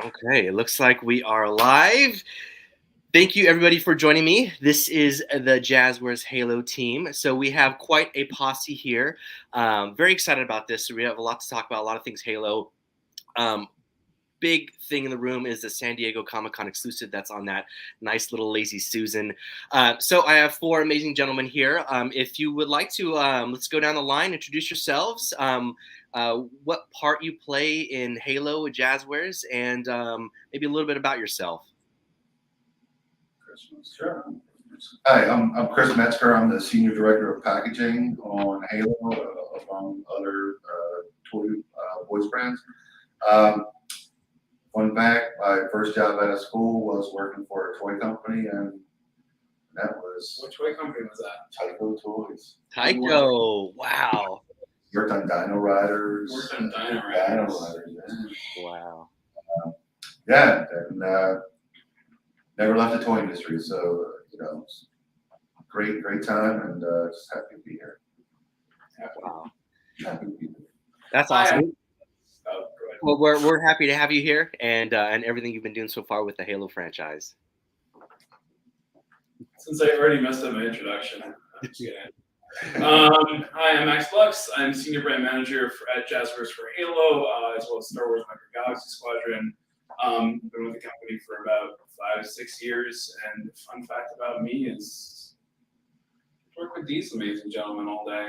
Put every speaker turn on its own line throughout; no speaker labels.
Okay, it looks like we are live. Thank you, everybody, for joining me. This is the Jazwares Halo team. So we have quite a posse here. Very excited about this. We have a lot to talk about, a lot of things Halo. Big thing in the room is the San Diego Comic-Con exclusive that's on that nice little Lazy Susan. So I have four amazing gentlemen here. If you would like to, let's go down the line, introduce yourselves, what part you play in Halo with Jazwares, and maybe a little bit about yourself.
Sure. Hi, I'm Chris Metzger. I'm the Senior Director of Packaging on Halo, among other toy voice brands. Fun fact, my first job out of school was working for a toy company, and that was...
Which toy company was that?
Tyco Toys.
Tyco, wow.
Worked on Dino Riders.
Worked on Dino Riders.
Yeah.
Wow.
Yeah, and never left the toy industry, so great time, and just happy to be here.
Wow.
Happy to be here.
That's awesome. Well, we're happy to have you here, and everything you've been doing so far with the Halo franchise.
Since I already messed up my introduction, I'm just kidding. Hi, I'm Max Lux. I'm Senior Brand Manager at Jazwares for Halo, as well as Star Wars Micro Galaxy Squadron. Been with the company for about 5-6 years, and fun fact about me is I work with these amazing gentlemen all day.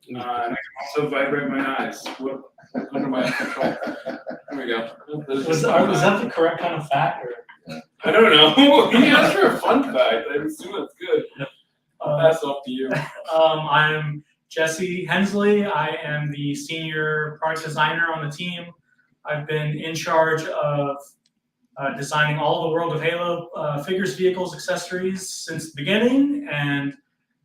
And I can also vibrate my eyes under my control. There we go.
Was that the correct kind of fact? Or?
I don't know. He asked for a fun fact. I assume that's good. I'll pass it off to you.
I'm Jesse Hensley. I am the senior product designer on the team. I've been in charge of designing all the World of Halo figures, vehicles, accessories since the beginning, and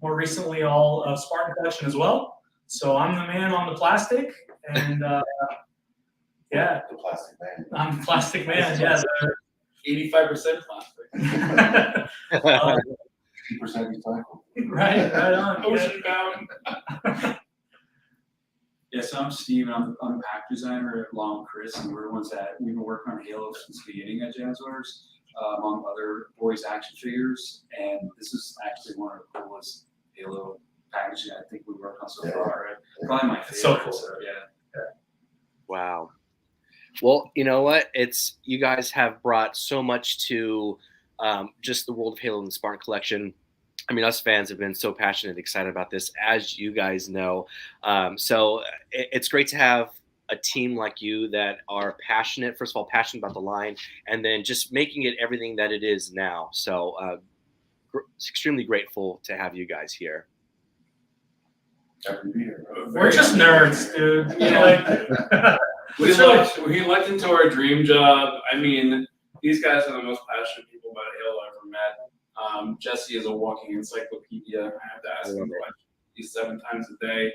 more recently all of Spartan collection as well. So I'm the man on the plastic, and yeah.
The plastic man.
I'm the plastic man, yeah.
85% plastic.
50% recycled.
Right on.
Ocean bound.
Yes, I'm Steve, and I'm a pack designer along with Chris, and we're the ones that we've been working on Halo since the beginning at Jazwares, among other boys action figures, and this is actually one of the coolest Halo packaging I think we've worked on so far. Right? Probably my favorite.
So cool.
So, yeah.
Wow. Well, you know what? You guys have brought so much to just the World of Halo and the Spartan collection. I mean, us fans have been so passionate and excited about this, as you guys know. So it's great to have a team like you that are passionate, first of all, passionate about the line, and then just making it everything that it is now. So extremely grateful to have you guys here.
Happy to be here.
We're just nerds, dude.
We looked into our dream job. I mean, these guys are the most passionate people about Halo I've ever met. Jesse is a walking encyclopedia. I have to ask him questions 7 times a day.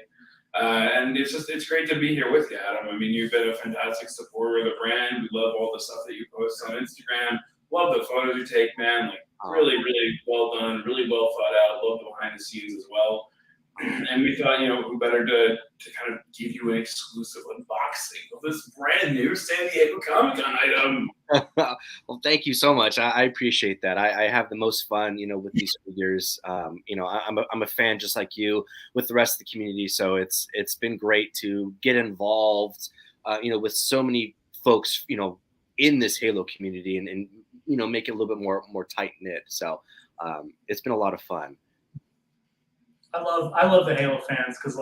And it's great to be here with you, Adam. I mean, you've been a fantastic supporter of the brand. We love all the stuff that you post on Instagram. Love the photos you take, man. Like, really, really well done, really well thought out. Love the behind the scenes as well. And we thought, who better to kind of give you an exclusive unboxing of this brand new San Diego Comic-Con item.
Well, thank you so much. I appreciate that. I have the most fun, with these figures. I'm a fan just like you with the rest of the community. So it's been great to get involved, with so many folks, in this Halo community and make it a little bit more tight knit. So it's been a lot of fun.
I love the Halo fans because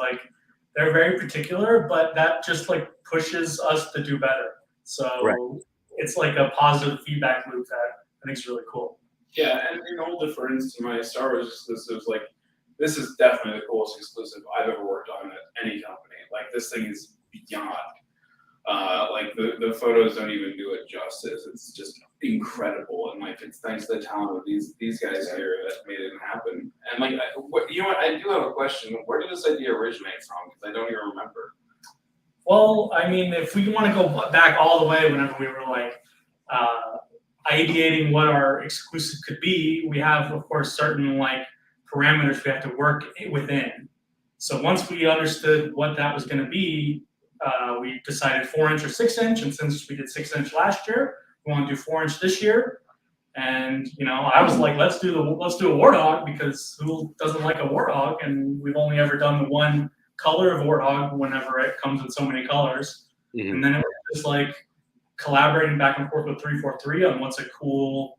they're very particular, but that just pushes us to do better. So it's like a positive feedback loop that I think is really cool.
Yeah, and in all deference to my Star Wars exclusives, this is definitely the coolest exclusive I've ever worked on at any company. This thing is beyond. The photos don't even do it justice. It's just incredible, and it's thanks to the talent of these guys here that made it happen. And I do have a question. Where did this idea originate from? Because I don't even remember.
Well, I mean, if we want to go back all the way, whenever we were ideating what our exclusive could be, we have, of course, certain parameters we have to work within. So once we understood what that was going to be, we decided 4-inch or 6-inch, and since we did 6-inch last year, we want to do 4-inch this year. And I was like, let's do a Warthog, because who doesn't like a Warthog? And we've only ever done the one color of Warthog whenever it comes in so many colors.
Mhm.
And then it was just like collaborating back and forth with 343 on what's a cool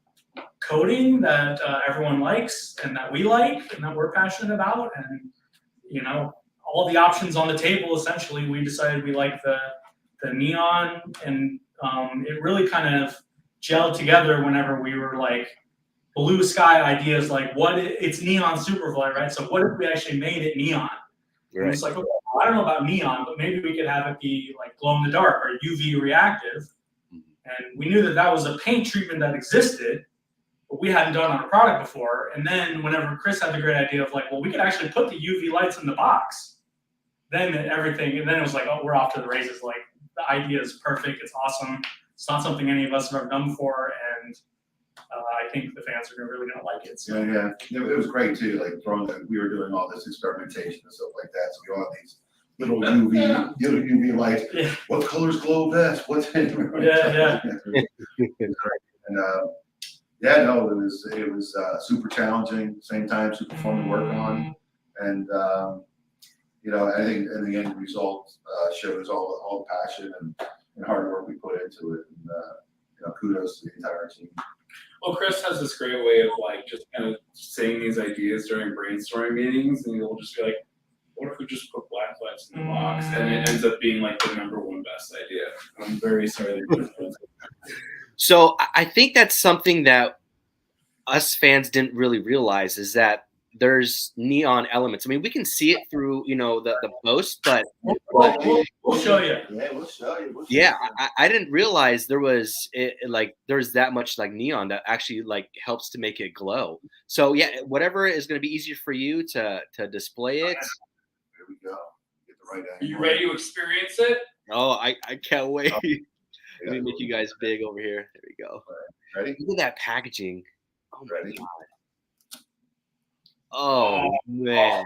coating that everyone likes and that we like and that we're passionate about. And all the options on the table, essentially, we decided we like the neon, and it really kind of gelled together whenever we were like blue sky ideas, like it's neon Superfly, right? So what if we actually made it neon?
Right.
And it's like, okay, I don't know about neon, but maybe we could have it be like glow in the dark or UV reactive. And we knew that was a paint treatment that existed, but we hadn't done on a product before. And then whenever Chris had the great idea of like, well, we could actually put the UV lights in the box, then everything, and then it was like, oh, we're off to the races. Like, the idea is perfect. It's awesome. It's not something any of us have ever done before, and I think the fans are really going to like it. So.
Yeah. It was great too. Like we were doing all this experimentation and stuff like that. So we all have these little UV lights.
Yeah.
What colors glow best? What's in?
Yeah.
And it was super challenging. Same time, super fun to work on, and I think in the end result shows all the passion and hard work we put into it. And kudos to the entire team.
Well, Chris has this great way of like just kind of saying these ideas during brainstorming meetings, and he'll just be like, what if we just put black lights in the box? And it ends up being like the #1 best idea. I'm very sorry.
So I think that's something that us fans didn't really realize, is that there's neon elements. I mean, we can see it through, the post, but
We'll show you.
Yeah, we'll show you.
yeah, I didn't realize there's that much like neon that actually like helps to make it glow. So yeah, whatever is going to be easier for you to display it.
Here we go. Get the right
Are you
angle.
ready to experience it?
Oh, I can't wait. Let me make you guys big over here. There we go.
Ready?
Look at that packaging. Oh my
Ready?
God. Oh man.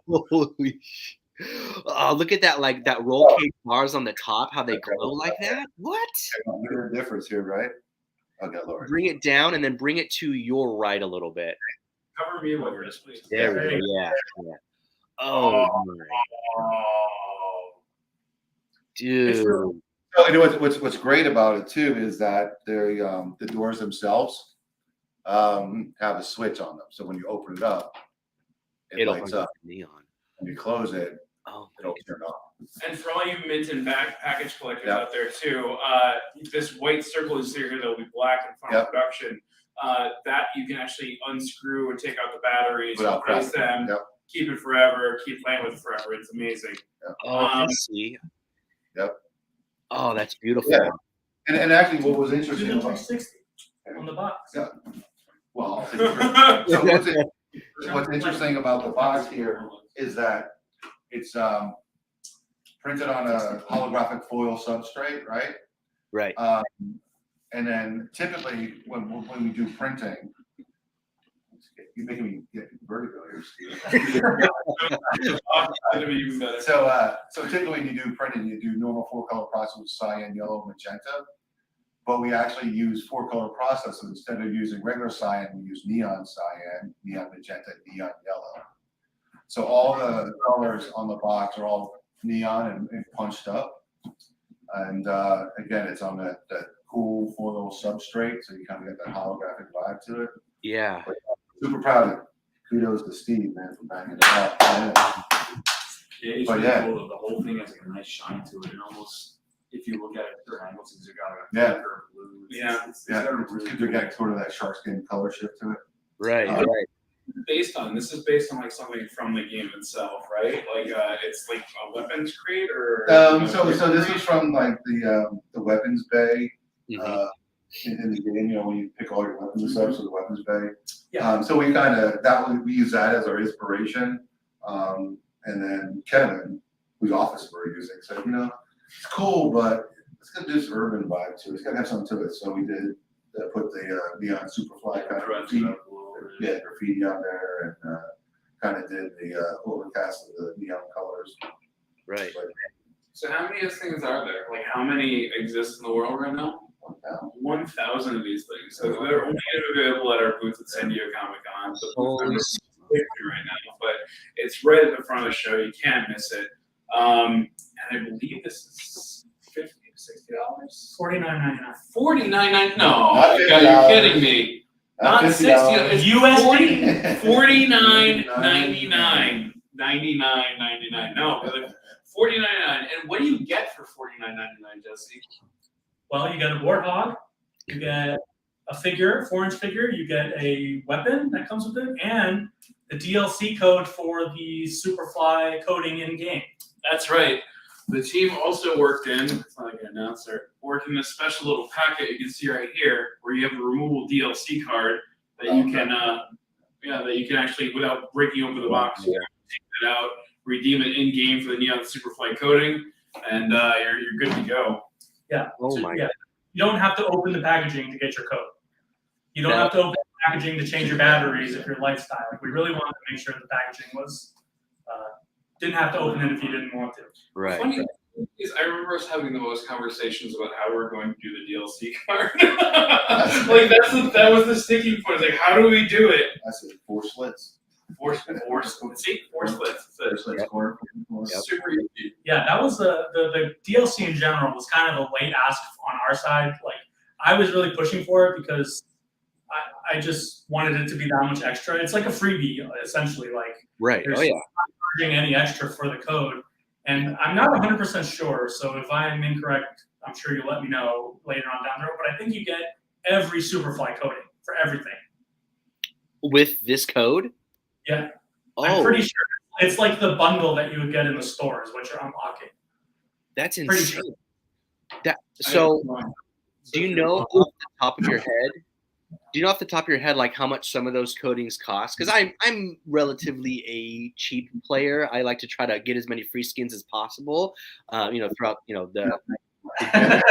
Holy sh- Oh, look at that, like that roll cage bars on the top, how they glow like that. What?
There's a difference here, right? Okay, Lord.
Bring it down and then bring it to your right a little bit.
Cover me with this, please.
There we go. Yeah. Oh my. Dude.
So, what's great about it too is that the doors themselves have a switch on them. So when you open it up, it
It'll
lights up.
neon.
When you close it,
Oh my
it'll turn off.
And for all you mint and package collectors out there too, this white circle you see here that will be black in final production, that you can actually unscrew and take out the batteries,
Without
replace
cracking.
them, keep it forever, keep playing with it forever. It's amazing.
Oh, I see.
Yep.
Oh, that's beautiful.
Yeah. And actually, what was
Do the
interesting about
360 on the box.
Yeah. Well, so what's interesting about the box here is that it's printed on a holographic foil substrate, right?
Right.
And then typically when we do printing, you're making me get vertigo here, Steve. So typically when you do printing, you do normal 4-color process with cyan, yellow, magenta. But we actually use 4-color processes. Instead of using regular cyan, we use neon cyan, neon magenta, neon yellow. So all the colors on the box are all neon and punched up. And again, it's on that cool foil substrate, so you kind of get that holographic vibe to it.
Yeah.
But super proud of it. Kudos to Steve, man, for banging it out.
Yeah, it's
But
really cool. The whole thing has like a nice shine to it, and almost if you look at it at certain angles, it's got a darker blue. It's got a really
You're getting sort of that shark skin color shift to it.
Right.
Right.
This is based on like something from the game itself, right? Like it's like a weapons crate or.
So this is from like the weapons bay.
Mhm.
In the game, when you pick all your weapons and stuff, so the weapons bay.
Yeah.
So we we use that as our inspiration. And then Kevin, whose office we're using, said, it's cool, but it's gonna do this urban vibe to it. It's gotta have something to it. So we did put the neon Superfly kind of graffiti on there, and kind of did the overcast of the neon colors.
Right.
But
So how many of these things are there? Like how many exist in the world right now? 1,000 of these things. So they're only available at our booth at San Diego Comic-Con. The booth number is right now, but it's right at the front of the show. You can't miss it. And I believe this is $50 to $60.
$49.99.
$49.99. No,
Not
you're
$50.
kidding me. Not $60. It's
USD.
$49.99. $99.99. No, $49.99. And what do you get for $49.99, Jesse?
Well, you get a Warthog, you get a figure, 4-inch figure, you get a weapon that comes with it, and the DLC code for the Superfly coding in game.
That's right. The team also worked in, it's not like an announcer, worked in this special little packet you can see right here, where you have a removable DLC card that you can, that you can actually, without breaking open the box, you can take it out, redeem it in game for the Neon Superfly coding, and you're good to go.
Yeah.
Oh my God.
You don't have to open the packaging to get your code. You don't have to open the packaging to change your batteries if your lights die. Like, we really wanted to make sure the packaging was didn't have to open it if you didn't want to.
Right.
Funny is, I remember us having the most conversations about how we're going to do the DLC card. Like that was the sticking point. Like, how do we do it?
That's it. 4 slits.
Four slits. See, 4 slits. Super easy.
Yeah, that was the DLC in general was kind of a late ask on our side. Like, I was really pushing for it because I just wanted it to be that much extra. It's like a freebie, essentially. Like,
Right.
there's
Oh yeah.
not charging any extra for the code. And I'm not 100% sure, so if I'm incorrect, I'm sure you'll let me know later on down the road. But I think you get every Superfly coding for everything.
With this code?
Yeah.
Oh,
I'm pretty sure it's like the bundle that you would get in the stores, what you're unlocking.
that's
Pretty
insane.
sure.
So, do you know off the top of your head? Do you know off the top of your head like how much some of those coatings cost? Because I'm relatively a cheap player. I like to try to get as many free skins as possible. Throughout the.
The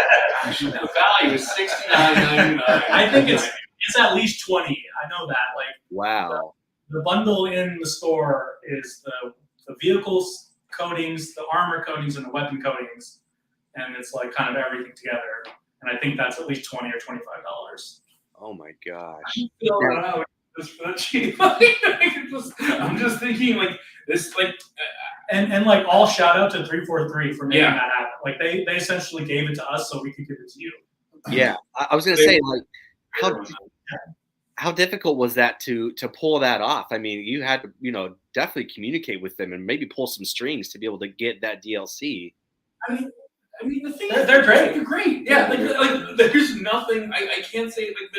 value is $69.99.
I think it's at least 20. I know that. Like,
Wow.
the bundle in the store is the vehicles coatings, the armor coatings, and the weapon coatings, and it's like kind of everything together. And I think that's at least $20 or $25.
Oh my gosh.
It's for that cheap. I'm just thinking like this, like,
and like all shout out to 343 for making
Yeah.
that happen. Like they essentially gave it to us so we could give it to you.
Yeah, I was gonna say like how difficult was that to pull that off? I mean, you had to definitely communicate with them and maybe pull some strings to be able to get that DLC.
I mean, the thing
They're great.
They're great. Yeah, like there's nothing. I can't say like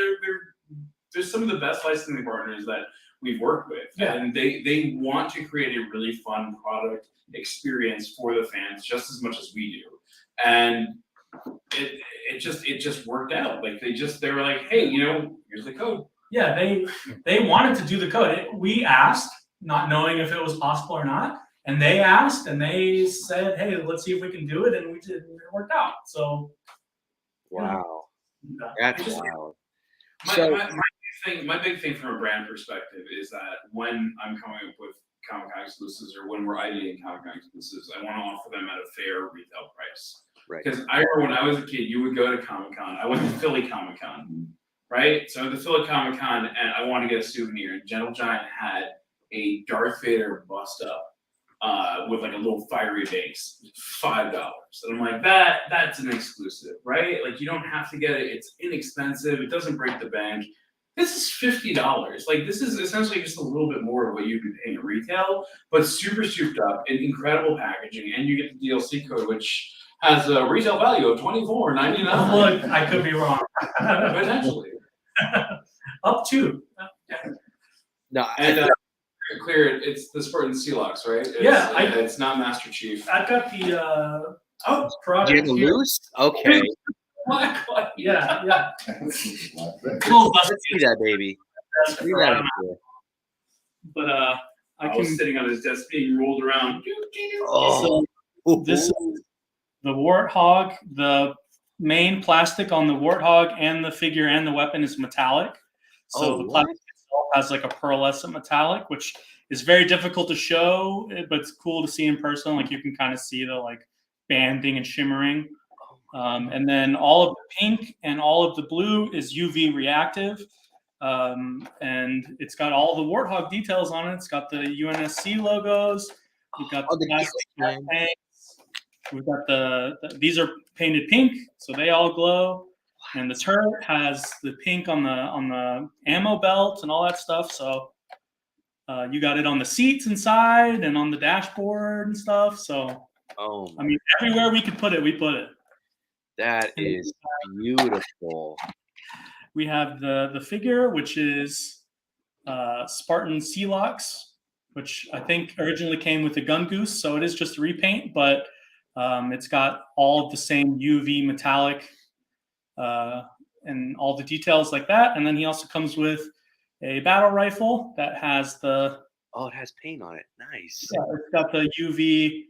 they're some of the best licensing partners that we've worked with, and they want to create a really fun product experience for the fans just as much as we do, and it just worked out. Like they were like, hey, here's the code.
Yeah, they wanted to do the code. We asked, not knowing if it was possible or not. And they asked, and they said, "Hey, let's see if we can do it," and we did, and it worked out. So,
Wow, that's wild.
My big thing from a brand perspective is that when I'm coming up with Comic-Con exclusives or when we're ideating Comic-Con exclusives, I want to offer them at a fair retail price.
Right.
Because I remember when I was a kid, you would go to Comic-Con. I went to Philly Comic-Con, right? So the Philly Comic-Con, and I wanted to get a souvenir. And Gentle Giant had a Darth Vader bust up. With like a little fiery base, $5. And I'm like, that's an exclusive, right? Like you don't have to get it. It's inexpensive. It doesn't break the bank. This is $50. Like this is essentially just a little bit more of what you'd be paying at retail, but super souped up in incredible packaging. And you get the DLC code, which has a retail value of $24.99.
Look, I could be wrong.
Potentially.
Up to.
No,
And clear, it's the Spartan Sealox, right? It's not Master Chief.
I've got the product.
you have a
here.
loose? Okay.
Yeah.
Let's see that baby. See that.
But I
was sitting on his desk being rolled around.
Oh.
So this is the Warthog. The main plastic on the Warthog and the figure and the weapon is metallic. So the plastic itself has like a pearlescent metallic, which is very difficult to show, but it's cool to see in person. Like you can kind of see the
banding and shimmering. And then all of the pink and all of the blue is UV reactive. And it's got all the Warthog details on it. It's got the UNSC logos. We've got the plastic tanks. We've got these are painted pink, so they all glow. And the turret has the pink on the ammo belt and all that stuff. So you got it on the seats inside and on the dashboard and stuff. So I mean, everywhere we could put it, we put it.
That is beautiful.
We have the figure, which is Spartan Sealox, which I think originally came with the gun goose, so it is just a repaint, but it's got all of the same UV metallic and all the details like that. And then he also comes with a battle rifle that has the
it has paint on it. Nice.
Yeah, it's got the UV.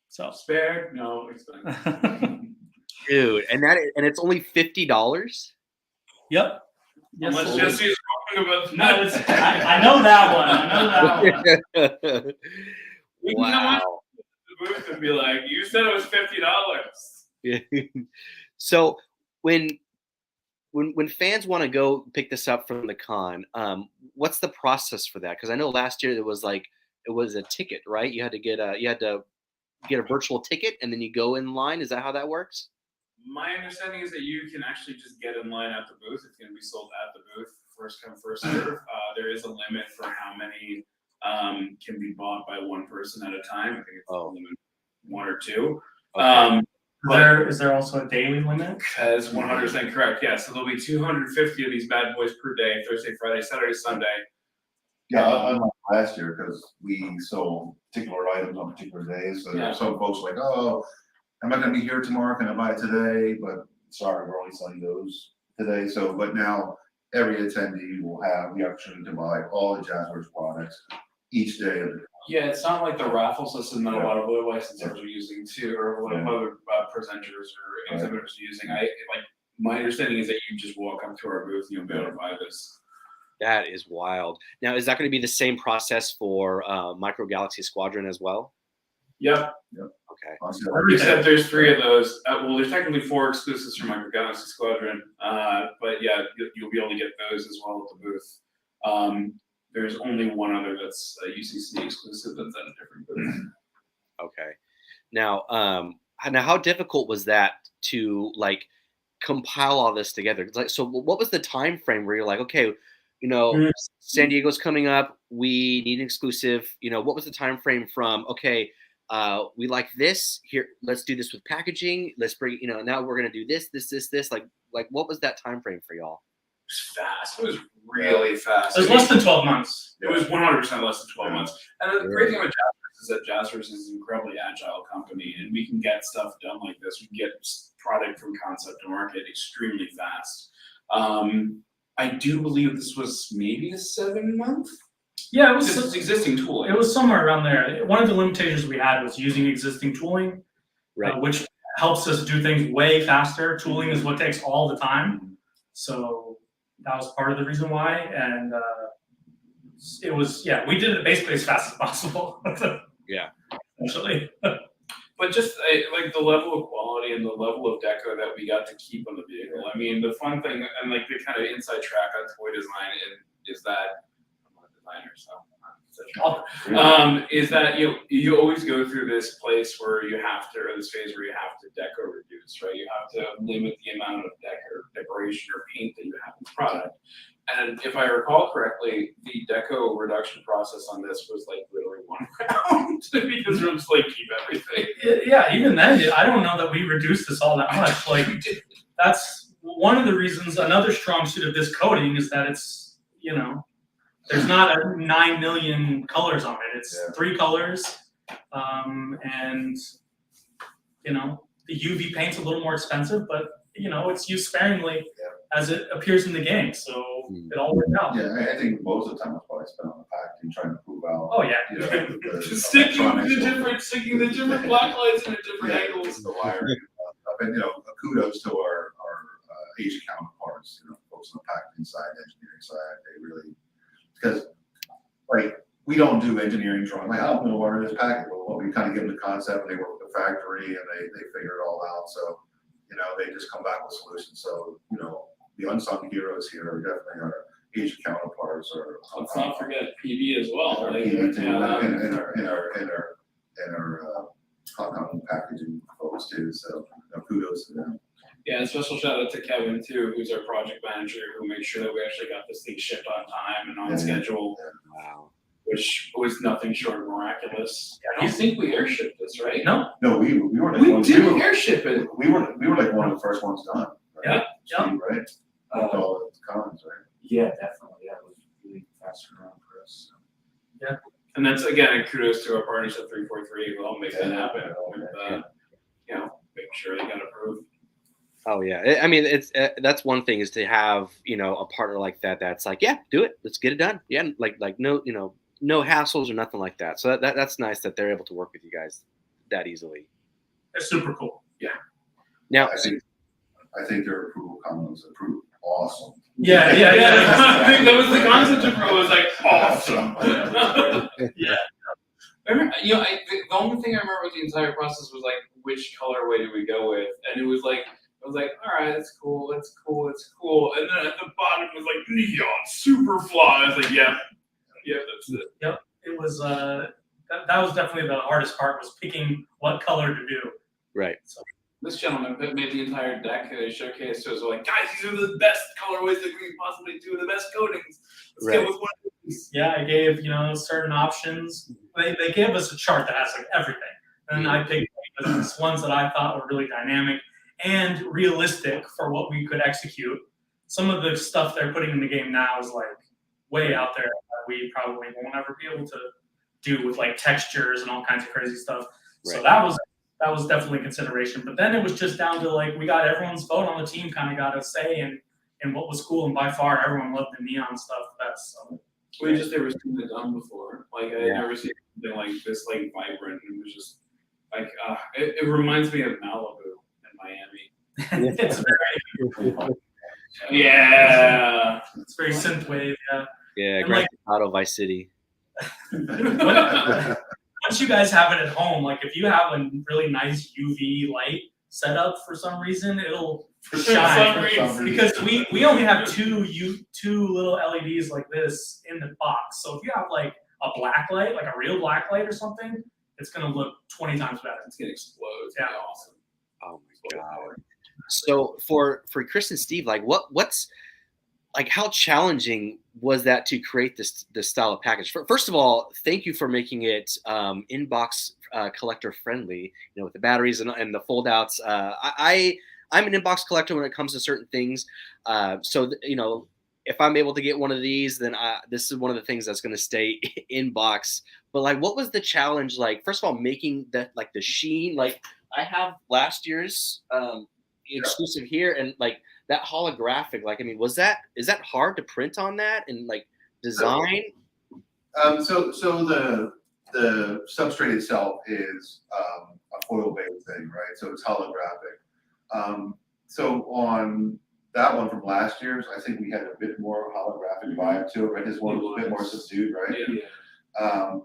So
spared? No, it's fine.
Dude, and it's only $50.
Yep. Yes,
Unless Jesse is talking about
No, I know that one. I know that one.
we can come
Wow.
up to the booth and be like, you said it was $50.
So when fans want to go pick this up from the con, what's the process for that? Because I know last year it was a ticket, right? You had to get a virtual ticket and then you go in line. Is that how that works?
My understanding is that you can actually just get in line at the booth. It's going to be sold at the booth, first come, first serve. There is a limit for how many can be bought by one person at a time. I think it's only one or two.
Okay.
Is there also a daily limit?
That is 100% correct. Yeah, so there'll be 250 of these bad boys per day, Thursday, Friday, Saturday, Sunday.
Yeah, unlike last year, because we sold particular items on particular days. So some folks are like, oh, am I going to be here tomorrow? Can I buy it today? But sorry, we're only selling those today. So, but now every attendee will have the opportunity to buy all the Jazwares products each day of the
Yeah, it's not like the raffle system that a lot of other licensors are using too, or a lot of other presenters or exhibitors are using. My understanding is that you just walk up to our booth and you'll be able to buy this.
That is wild. Now, is that going to be the same process for Micro Galaxy Squadron as well?
Yep.
Okay.
Except there's 3 of those. Well, there's technically 4 exclusives from Micro Galaxy Squadron. But yeah, you'll be able to get those as well at the booth. There's only one other that's a UCC exclusive that's at a different booth.
Okay. Now, how difficult was that to compile all this together? So what was the time frame where you're like, okay, San Diego's coming up, we need an exclusive. What was the time frame from, okay, we like this here, let's do this with packaging, let's bring, now we're going to do this, like what was that time frame for y'all?
It was fast. It was really fast.
It was less than 12 months.
It was 100% less than 12 months. And the great thing about Jazwares is that Jazwares is an incredibly agile company, and we can get stuff done like this. We can get product from concept to market extremely fast. I do believe this was maybe a 7-month.
Yeah, it was
This is existing tooling.
It was somewhere around there. One of the limitations we had was using existing tooling,
Right.
Which helps us do things way faster. Tooling is what takes all the time. So that was part of the reason why. And it was, we did it basically as fast as possible.
Yeah.
Essentially.
But just like the level of quality and the level of deco that we got to keep on the vehicle. I mean, the fun thing and like the kind of inside track on toy design is that I'm not a designer, so is that you always go through this place where you have to, or this phase where you have to deco reduce, right? You have to limit the amount of decoration or paint that you have in the product. And if I recall correctly, the deco reduction process on this was like literally 1 round because it was like keep everything.
Yeah, even then, I don't know that we reduced this all that much. Like that's one of the reasons. Another strong suit of this coating is that it's there's not 9 million colors on it. It's 3 colors, and the UV paint's a little more expensive, but it's used sparingly as it appears in the game. So it all worked out.
Yeah, I think most of the time it's probably spent on the packaging trying to prove out.
Oh yeah.
Sticking the different black lights in different angles.
The wiring. And kudos to our Asian counterparts, folks on the packaging side, engineering side. They really, because we don't do engineering drawing. I don't know what it is packaging. Well, we kind of give them the concept and they work with the agree and they figure it all out. So, they just come back with solutions. So, the unsung heroes here are definitely our Asian counterparts. Or
let's not forget PB as well.
Our
Like,
PB too,
yeah.
and our compound packaging folks too. So, kudos to them.
Yeah, and special shout out to Kevin too, who's our project manager, who made sure that we actually got this thing shipped on time and on schedule.
Wow.
Which was nothing short of miraculous. I don't think we airshipped this, right?
No.
No, we were like
We did airship it.
we were like one of the first ones done. Right?
Yeah.
Steve, right? With all the cons, right?
Yeah, definitely. Yeah, it was really fast around for us. So.
And that's again, kudos to our partners at 343 who helped make that happen. With, making sure they got approved.
Oh yeah, I mean it's that's one thing is to have a partner like that that's like, yeah, do it, let's get it done. Yeah, like no no hassles or nothing like that. So that's nice that they're able to work with you guys that easily.
It's super cool.
Now,
I think their approval comment was approved. Awesome.
Yeah.
I think that was the concept of it. Was like awesome.
Yeah.
Remember, the only thing I remember with the entire process was like, which colorway did we go with? And it was like, all right, it's cool. And then at the bottom was like neon, super fly. I was like, yeah, that's it.
Yep. It was that was definitely the hardest part, was picking what color to do.
right.
So
This gentleman made the entire deck showcase to us. We're like, guys, these are the best colorways that we can possibly do, the best coatings. Let's go with one of these.
yeah, I gave certain options. They gave us a chart that has like everything, and I picked ones that I thought were really dynamic and realistic for what we could execute. Some of the stuff they're putting in the game now is like way out there that we probably won't ever be able to do with like textures and all kinds of crazy stuff.
Right.
So that was definitely consideration. But then it was just down to like, we got everyone's vote on the team, kind of got a say in what was cool, and by far everyone loved the neon stuff best. So.
We just never seen it done before. Like I had
Yeah.
never seen something like this, like vibrant. It was just like it reminds me of Malibu in Miami.
It's very
Yeah.
it's very synthwave, yeah.
Yeah,
And
Grand Theft Auto Vice City.
Once you guys have it at home, like if you have a really nice UV light set up for some reason, it'll shine. Because we only have two little LEDs like this in the box. So if you have like a black light, like a real black light or something, it's gonna look 20 times better.
It's gonna explode. It's
Yeah.
gonna be awesome.
Oh my god. So for Chris and Steve, like what's like how challenging was that to create this style of package? First of all, thank you for making it inbox collector friendly. With the batteries and the fold outs. I'm an inbox collector when it comes to certain things. So if I'm able to get one of these, then this is one of the things that's going to stay inbox. But like, what was the challenge? Like, first of all, making that like the sheen. Like, I have last year's exclusive here, and like that holographic. Like, I mean, is that hard to print on that and like design?
So the substrate itself is a foil-based thing, right? So it's holographic. So on that one from last year's, I think we had a bit more holographic vibe to it, right? His one was a bit more subdued, right?
Yeah.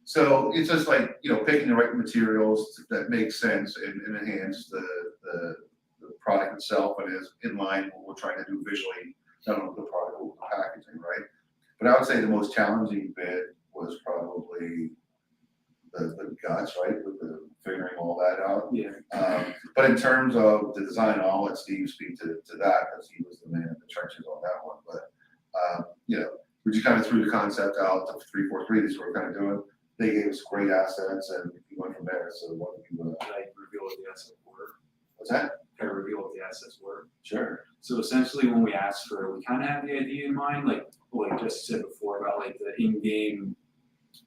So it's just like picking the right materials that make sense and enhance the product itself, and is in line with what we're trying to do visually, not only the product but the packaging, right? But I would say the most challenging bit was probably the guts, right? With the figuring all that out.
Yeah.
But in terms of the design, I'll let Steve speak to that, because he was the man in the trenches on that one. But we just kind of threw the concept out to 343. This is what we're kind of doing. They gave us great assets, and we went from there. So what do you
Can I reveal what the assets were?
what's that?
Can I reveal what the assets were?
Sure.
So essentially, when we asked for, we kind of had the idea in mind, like Jesse said before about like the in-game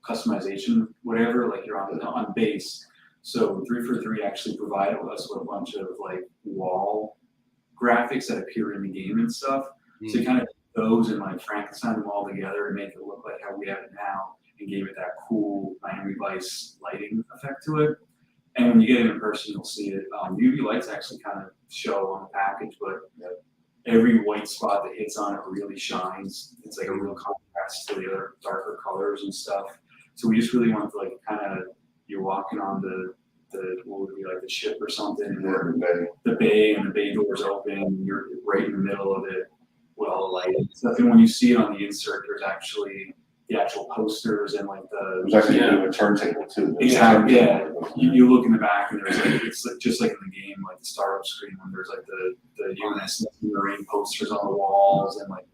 customization, whatever. Like you're on base. So 343 actually provided us with a bunch of like wall graphics that appear in the game and stuff. So you kind of those and like Frankenstein them all together and make it look like how we have it now, and gave it that cool Miami Vice lighting effect to it. And when you get it in person, you'll see it. UV lights actually kind of show on the package, but every white spot that hits on it really shines. It's like a real contrast to the other darker colors and stuff. So we just really want to like kind of, you're walking on the what would be like the ship or something, and
Yeah,
the bay and the bay doors open, and you're right in the middle of it with all the lighting and stuff. And when you see it on the insert, there's actually the actual posters and like
There's actually a turntable too.
Exactly. Yeah. You look in the back and there's like it's like, just like in the game, like the startup screen when there's like the UNS Marine posters on the walls and like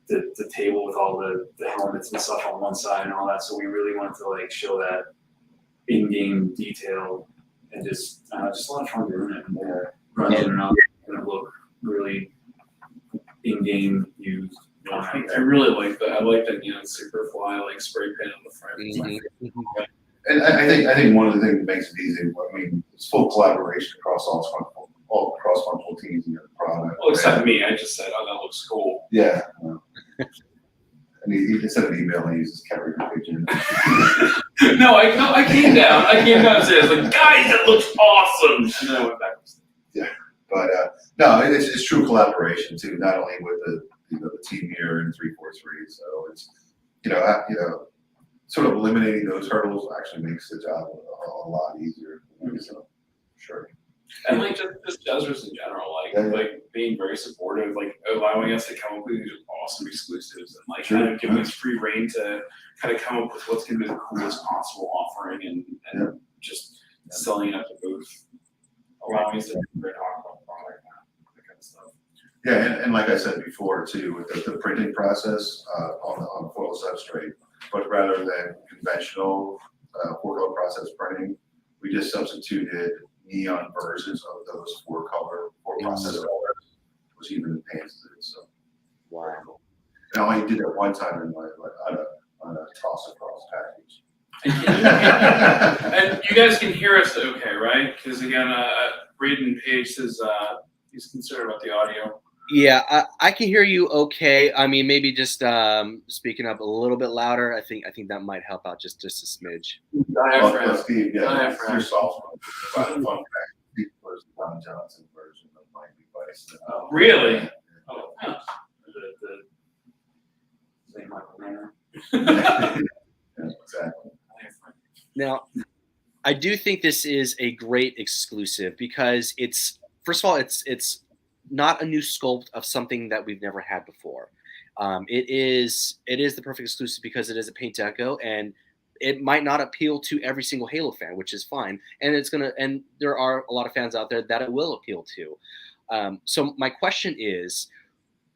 the table with all the helmets and stuff on one side and all that. So we really wanted to like show that in-game detail and just a lot of fun doing it. And runs in and out and it look really in-game used.
I really like that. I like that neon Superfly like spray paint on the front.
And I think one of the things that makes it easy, I mean, it's full collaboration across all cross-functional teams in the product.
Well, except me. I just said, "Oh, that looks cool."
Yeah. And he instead of email, he uses carrier pigeon.
No, I came down. I came downstairs like, guys, that looks awesome. And then I went back upstairs.
Yeah, but no, it's true collaboration too. Not only with the team here in 343, so it's sort of eliminating those hurdles actually makes the job a lot easier. So, sure.
And like just Jazwares in general, like being very supportive, like allowing us to come up with these awesome exclusives and like kind of giving us free reign to kind of come up with what's going to be the coolest possible offering and just selling it at the booth, allowing us to talk about the product, that kind of stuff.
Yeah, and like I said before too, with the printing process on foil substrate, but rather than conventional four-color process printing, we just substituted neon versions of those four process colors, which even paints it. So
Wow.
and I only did that one time in my on a toss across package.
And you guys can hear us okay, right? Because again, Braden Page says he's concerned about the audio.
Yeah, I can hear you okay. I mean, maybe just speaking up a little bit louder. I think that might help out just a smidge.
Steve,
Diaphragm.
your soft one. Fun fact, Steve was the Don Johnson version of my device.
Really? Oh, huh.
The St. Michael Manor.
Yeah, exactly.
Now, I do think this is a great exclusive because it's first of all, it's not a new sculpt of something that we've never had before. It is the perfect exclusive because it is a paint deco and it might not appeal to every single Halo fan, which is fine. And there are a lot of fans out there that it will appeal to. So my question is,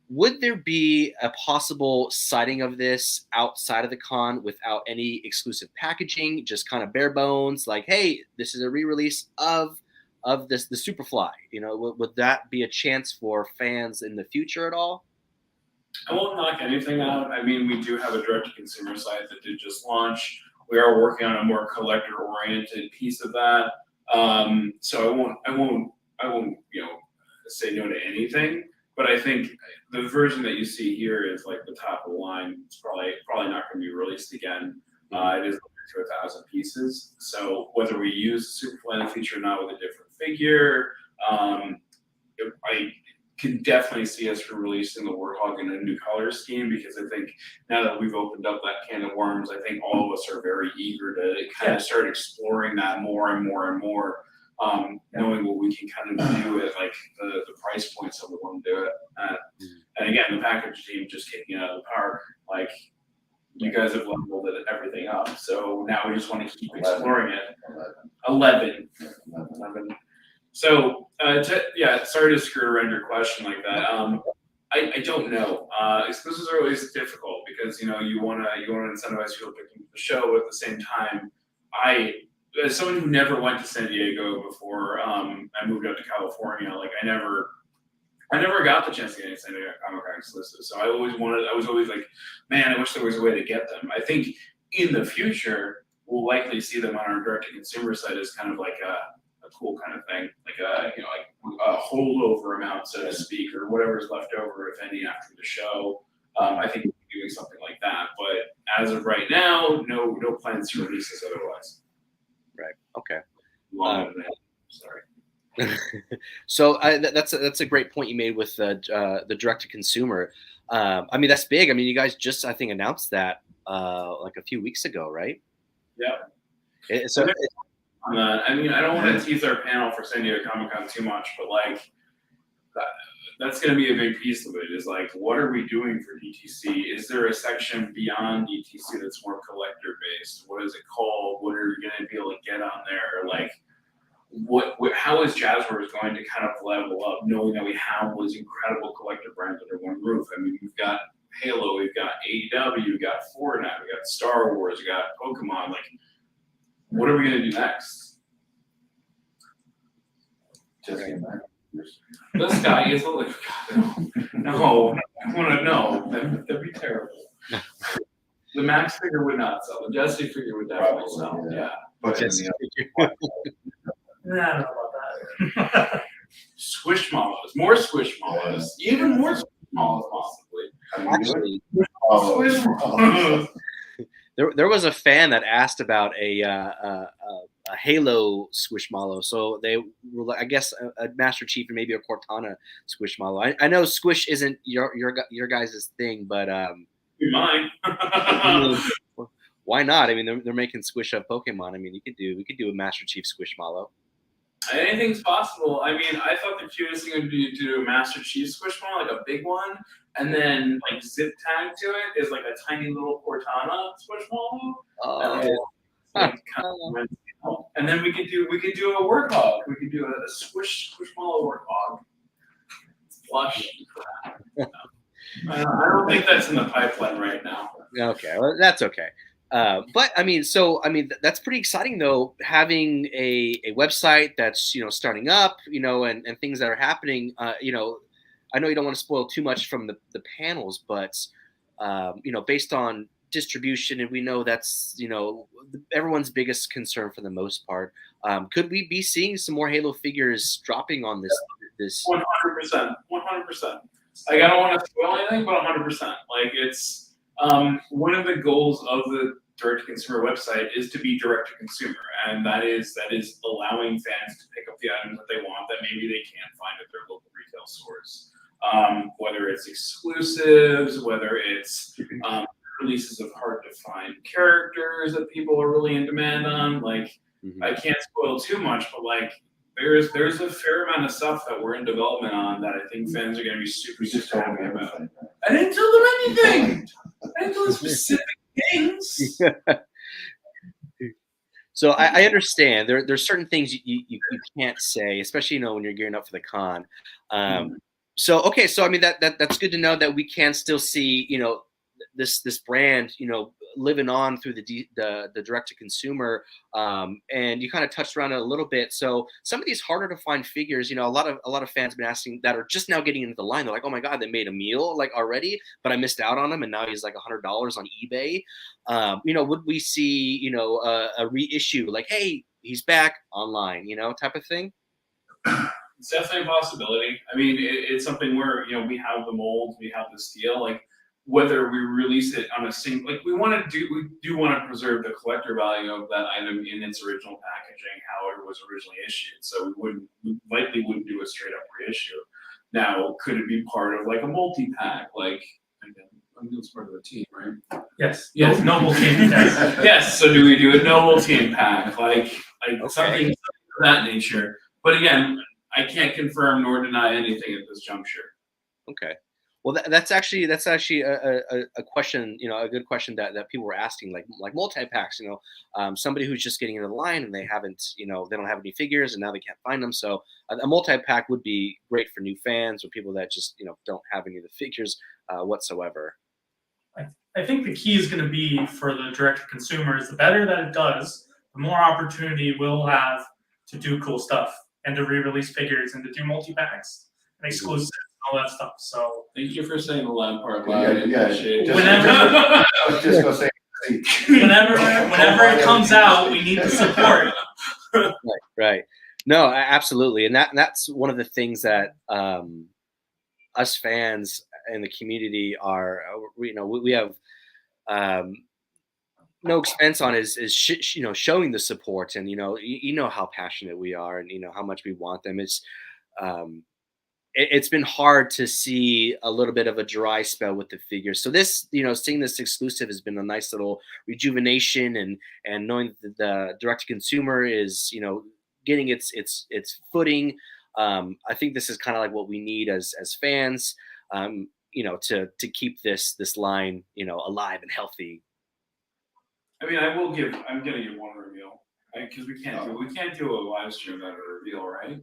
would there be a possible sighting of this outside of the con without any exclusive packaging, just kind of bare bones, like, hey, this is a re-release of the Superfly? Would that be a chance for fans in the future at all?
I won't knock anything out. I mean, we do have a direct-to-consumer site that did just launch. We are working on a more collector-oriented piece of that. So I won't say no to anything. But I think the version that you see here is like the top of the line. It's probably not going to be released again. It is to 1,000 pieces. So whether we use Superfly in the future or not with a different figure, I can definitely see us releasing the Warthog in a new color scheme because I think now that we've opened up that can of worms, I think all of us are very eager to kind of start exploring that more and more and more. Knowing what we can kind of do at like the price points that we want to do it at. And again, the package team just kicking it out of the park. Like you guys have leveled everything up. So now we just want to keep exploring it. 11. So sorry to skirt around your question like that. I don't know. Exclusives are always difficult because you want to incentivize people to pick up the show, but at the same time, as someone who never went to San Diego before I moved out to California, like I never got the chance to get any San Diego Comic-Con exclusives. So I was always like, man, I wish there was a way to get them. I think in the future, we'll likely see them on our direct-to-consumer site as kind of like a cool kind of thing, like a holdover amount, so to speak, or whatever's left over, if any, after the show. I think we'll be doing something like that. But as of right now, no plans to release this otherwise.
Right. Okay.
Sorry.
So that's a great point you made with the direct to consumer. I mean, that's big. I mean, you guys just I think announced that like a few weeks ago, right?
Yeah. on that. I mean, I don't want to tease our panel for San Diego Comic-Con too much, but like that's going to be a big piece of it. Is like, what are we doing for DTC? Is there a section beyond DTC that's more collector based? What is it called? What are we going to be able to get on there? Like, how is Jazwares going to kind of level up, knowing that we have all these incredible collector brands under one roof? I mean, we've got Halo, we've got AEW, we've got Fortnite, we've got Star Wars, we've got Pokemon. Like, what are we going to do next?
Just get back.
This guy is like, no, I want to know. That'd be terrible. The Max figure would not sell. The Jesse figure would definitely sell. Yeah.
But
Jesse
Nah, I don't know about that.
Squishmallows, more Squishmallows, even more Squishmallows possibly.
Actually,
Squishmallows.
there was a fan that asked about a Halo Squishmallow. So they were, I guess, a Master Chief and maybe a Cortana Squishmallow. I know Squish isn't your guys' thing, but
Be mine.
why not? I mean, they're making Squish up Pokemon. I mean, we could do a Master Chief Squishmallow.
Anything's possible. I mean, I thought the cutest thing would be to do a Master Chief Squishmallow, like a big one, and then like zip tag to it is like a tiny little Cortana Squishmallow. And then we could do a Warthog. We could do a Squishmallow Warthog. Plush. I don't think that's in the pipeline right now.
Okay, well, that's okay. But I mean, that's pretty exciting though, having a website that's, starting up, and things that are happening. I know you don't want to spoil too much from the panels, but based on distribution, and we know that's everyone's biggest concern for the most part. Could we be seeing some more Halo figures dropping on this?
100%. Like, I don't want to spoil anything, but 100%. Like, it's one of the goals of the direct-to-consumer website is to be direct-to-consumer, and that is allowing fans to pick up the items that they want that maybe they can't find at their local retail stores. Whether it's exclusives, whether it's releases of hard-to-find characters that people are really in demand on. Like, I can't spoil too much, but like, there's a fair amount of stuff that we're in development on that I think fans are going to be super happy about. I didn't tell them anything. I didn't tell them specific things.
So I understand there's certain things you can't say, especially when you're gearing up for the con. So I mean that's good to know that we can still see this brand living on through the direct to consumer, and you kind of touched around it a little bit. So some of these harder to find figures, a lot of fans have been asking that are just now getting into the line. They're like, oh my god, they made a meal like already, but I missed out on him, and now he's like $100 on eBay. Would we see a reissue like, hey, he's back online, type of thing?
It's definitely a possibility. I mean, it's something where we have the mold, we have the steel, like. Whether we release it on a single, like we do want to preserve the collector value of that item in its original packaging, how it was originally issued. So we likely wouldn't do a straight up reissue. Now, could it be part of like a multi-pack? Like, I'm doing part of a team, right?
Yes.
Noble team. Yes. Yes. So do we do a noble team pack? Like something of that nature. But again, I can't confirm nor deny anything at this juncture.
Okay. Well, that's actually a question, a good question that people were asking, like multi-packs, somebody who's just getting into the line and they haven't, they don't have any figures and now they can't find them. So a multi-pack would be great for new fans or people that just, don't have any of the figures whatsoever.
I think the key is going to be for the direct consumers, the better that it does, the more opportunity we'll have to do cool stuff and to re-release figures and to do multi-packs and exclusives. All that stuff. So
thank you for saying the loud part loud.
Yeah.
Whenever
I was just gonna say.
whenever it comes out, we need the support.
Right. No, absolutely, and that's one of the things that us fans in the community are. We have no expense on is showing the support, and you know how passionate we are, and how much we want them. It's it's been hard to see a little bit of a dry spell with the figures. So this, seeing this exclusive has been a nice little rejuvenation, and knowing that the direct to consumer is, getting its footing. I think this is kind of like what we need as fans, to keep this line, alive and healthy.
I mean, I'm gonna give one reveal because we can't do a live stream without a reveal, right?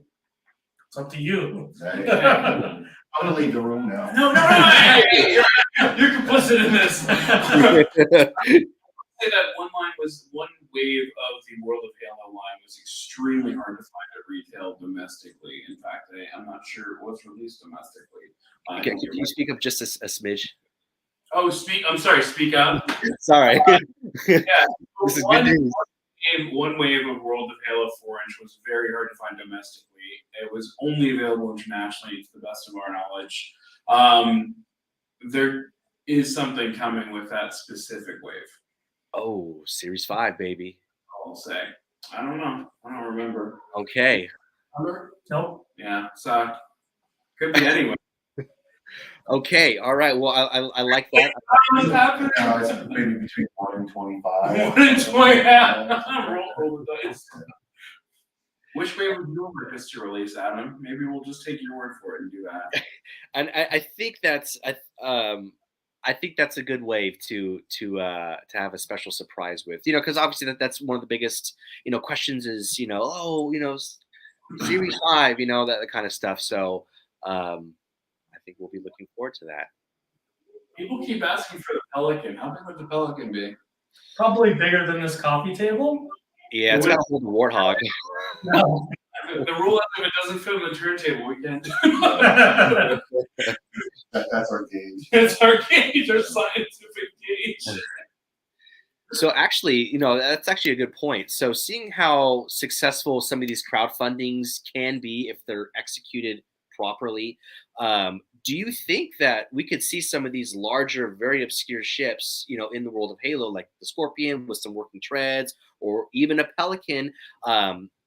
It's up to you.
I'm gonna leave the room now.
No, hey, you're complicit in this. Say that one wave of the World of Halo line was extremely hard to find at retail domestically. In fact, I'm not sure it was released domestically.
Can you speak up just a smidge?
Oh, I'm sorry. Speak up.
Sorry.
Yeah,
This is good news.
one wave of World of Halo 4-inch was very hard to find domestically. It was only available internationally, to the best of our knowledge. There is something coming with that specific wave.
Oh, Series 5, baby.
I'll say. I don't know. I don't remember.
Okay.
Nope.
Yeah. So could be anyway.
Okay. All right. Well, I like that.
What's happening?
It's maybe between 1 and 25.
1 and 20. Roll the dice. Which way would you like us to release, Adam? Maybe we'll just take your word for it and do that.
And I think that's a good wave to have a special surprise with, because obviously that's one of the biggest questions is Series 5, that kind of stuff. So I think we'll be looking forward to that.
People keep asking for the Pelican. How big would the Pelican be?
Probably bigger than this coffee table.
Yeah, it's got a whole Warthog.
No.
The rule is if it doesn't fit on the turntable, we can't.
That's our gauge.
It's our gauge, our scientific gauge.
So actually, that's actually a good point. So seeing how successful some of these crowdfundings can be if they're executed properly, do you think that we could see some of these larger, very obscure ships, in the world of Halo, like the Scorpion with some working treads, or even a Pelican,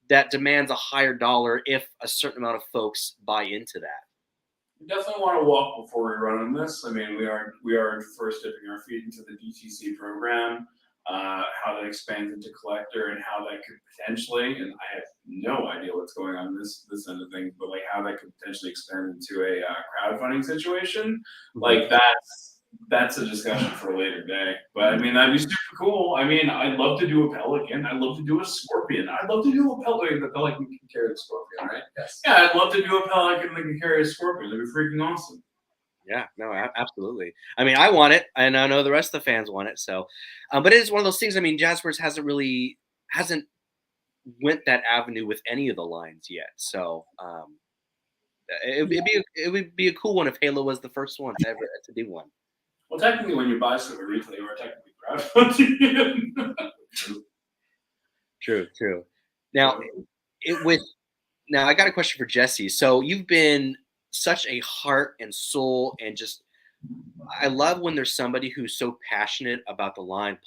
that demands a higher dollar if a certain amount of folks buy into that?
We definitely want to walk before we run on this. I mean, we are first dipping our feet into the DTC program, how that expands into collector, and how that could potentially, and I have no idea what's going on this end of things, but like how that could potentially expand into a crowdfunding situation. Like that's a discussion for a later day. But I mean, that'd be super cool. I mean, I'd love to do a Pelican. I'd love to do a Scorpion. I'd love to do a Pelican. The Pelican can carry the Scorpion, right?
Yes.
Yeah, I'd love to do a Pelican that can carry a Scorpion. That'd be freaking awesome.
Yeah, no, absolutely. I mean, I want it, and I know the rest of the fans want it. So, but it is one of those things. I mean, Jazwares hasn't went that avenue with any of the lines yet. So, it would be a cool one if Halo was the first one to ever to do one.
Well, technically, when you buy something retail, you are technically crowdfunding.
True. Now, I got a question for Jesse. So you've been such a heart and soul, and just I love when there's somebody who's so passionate about the line.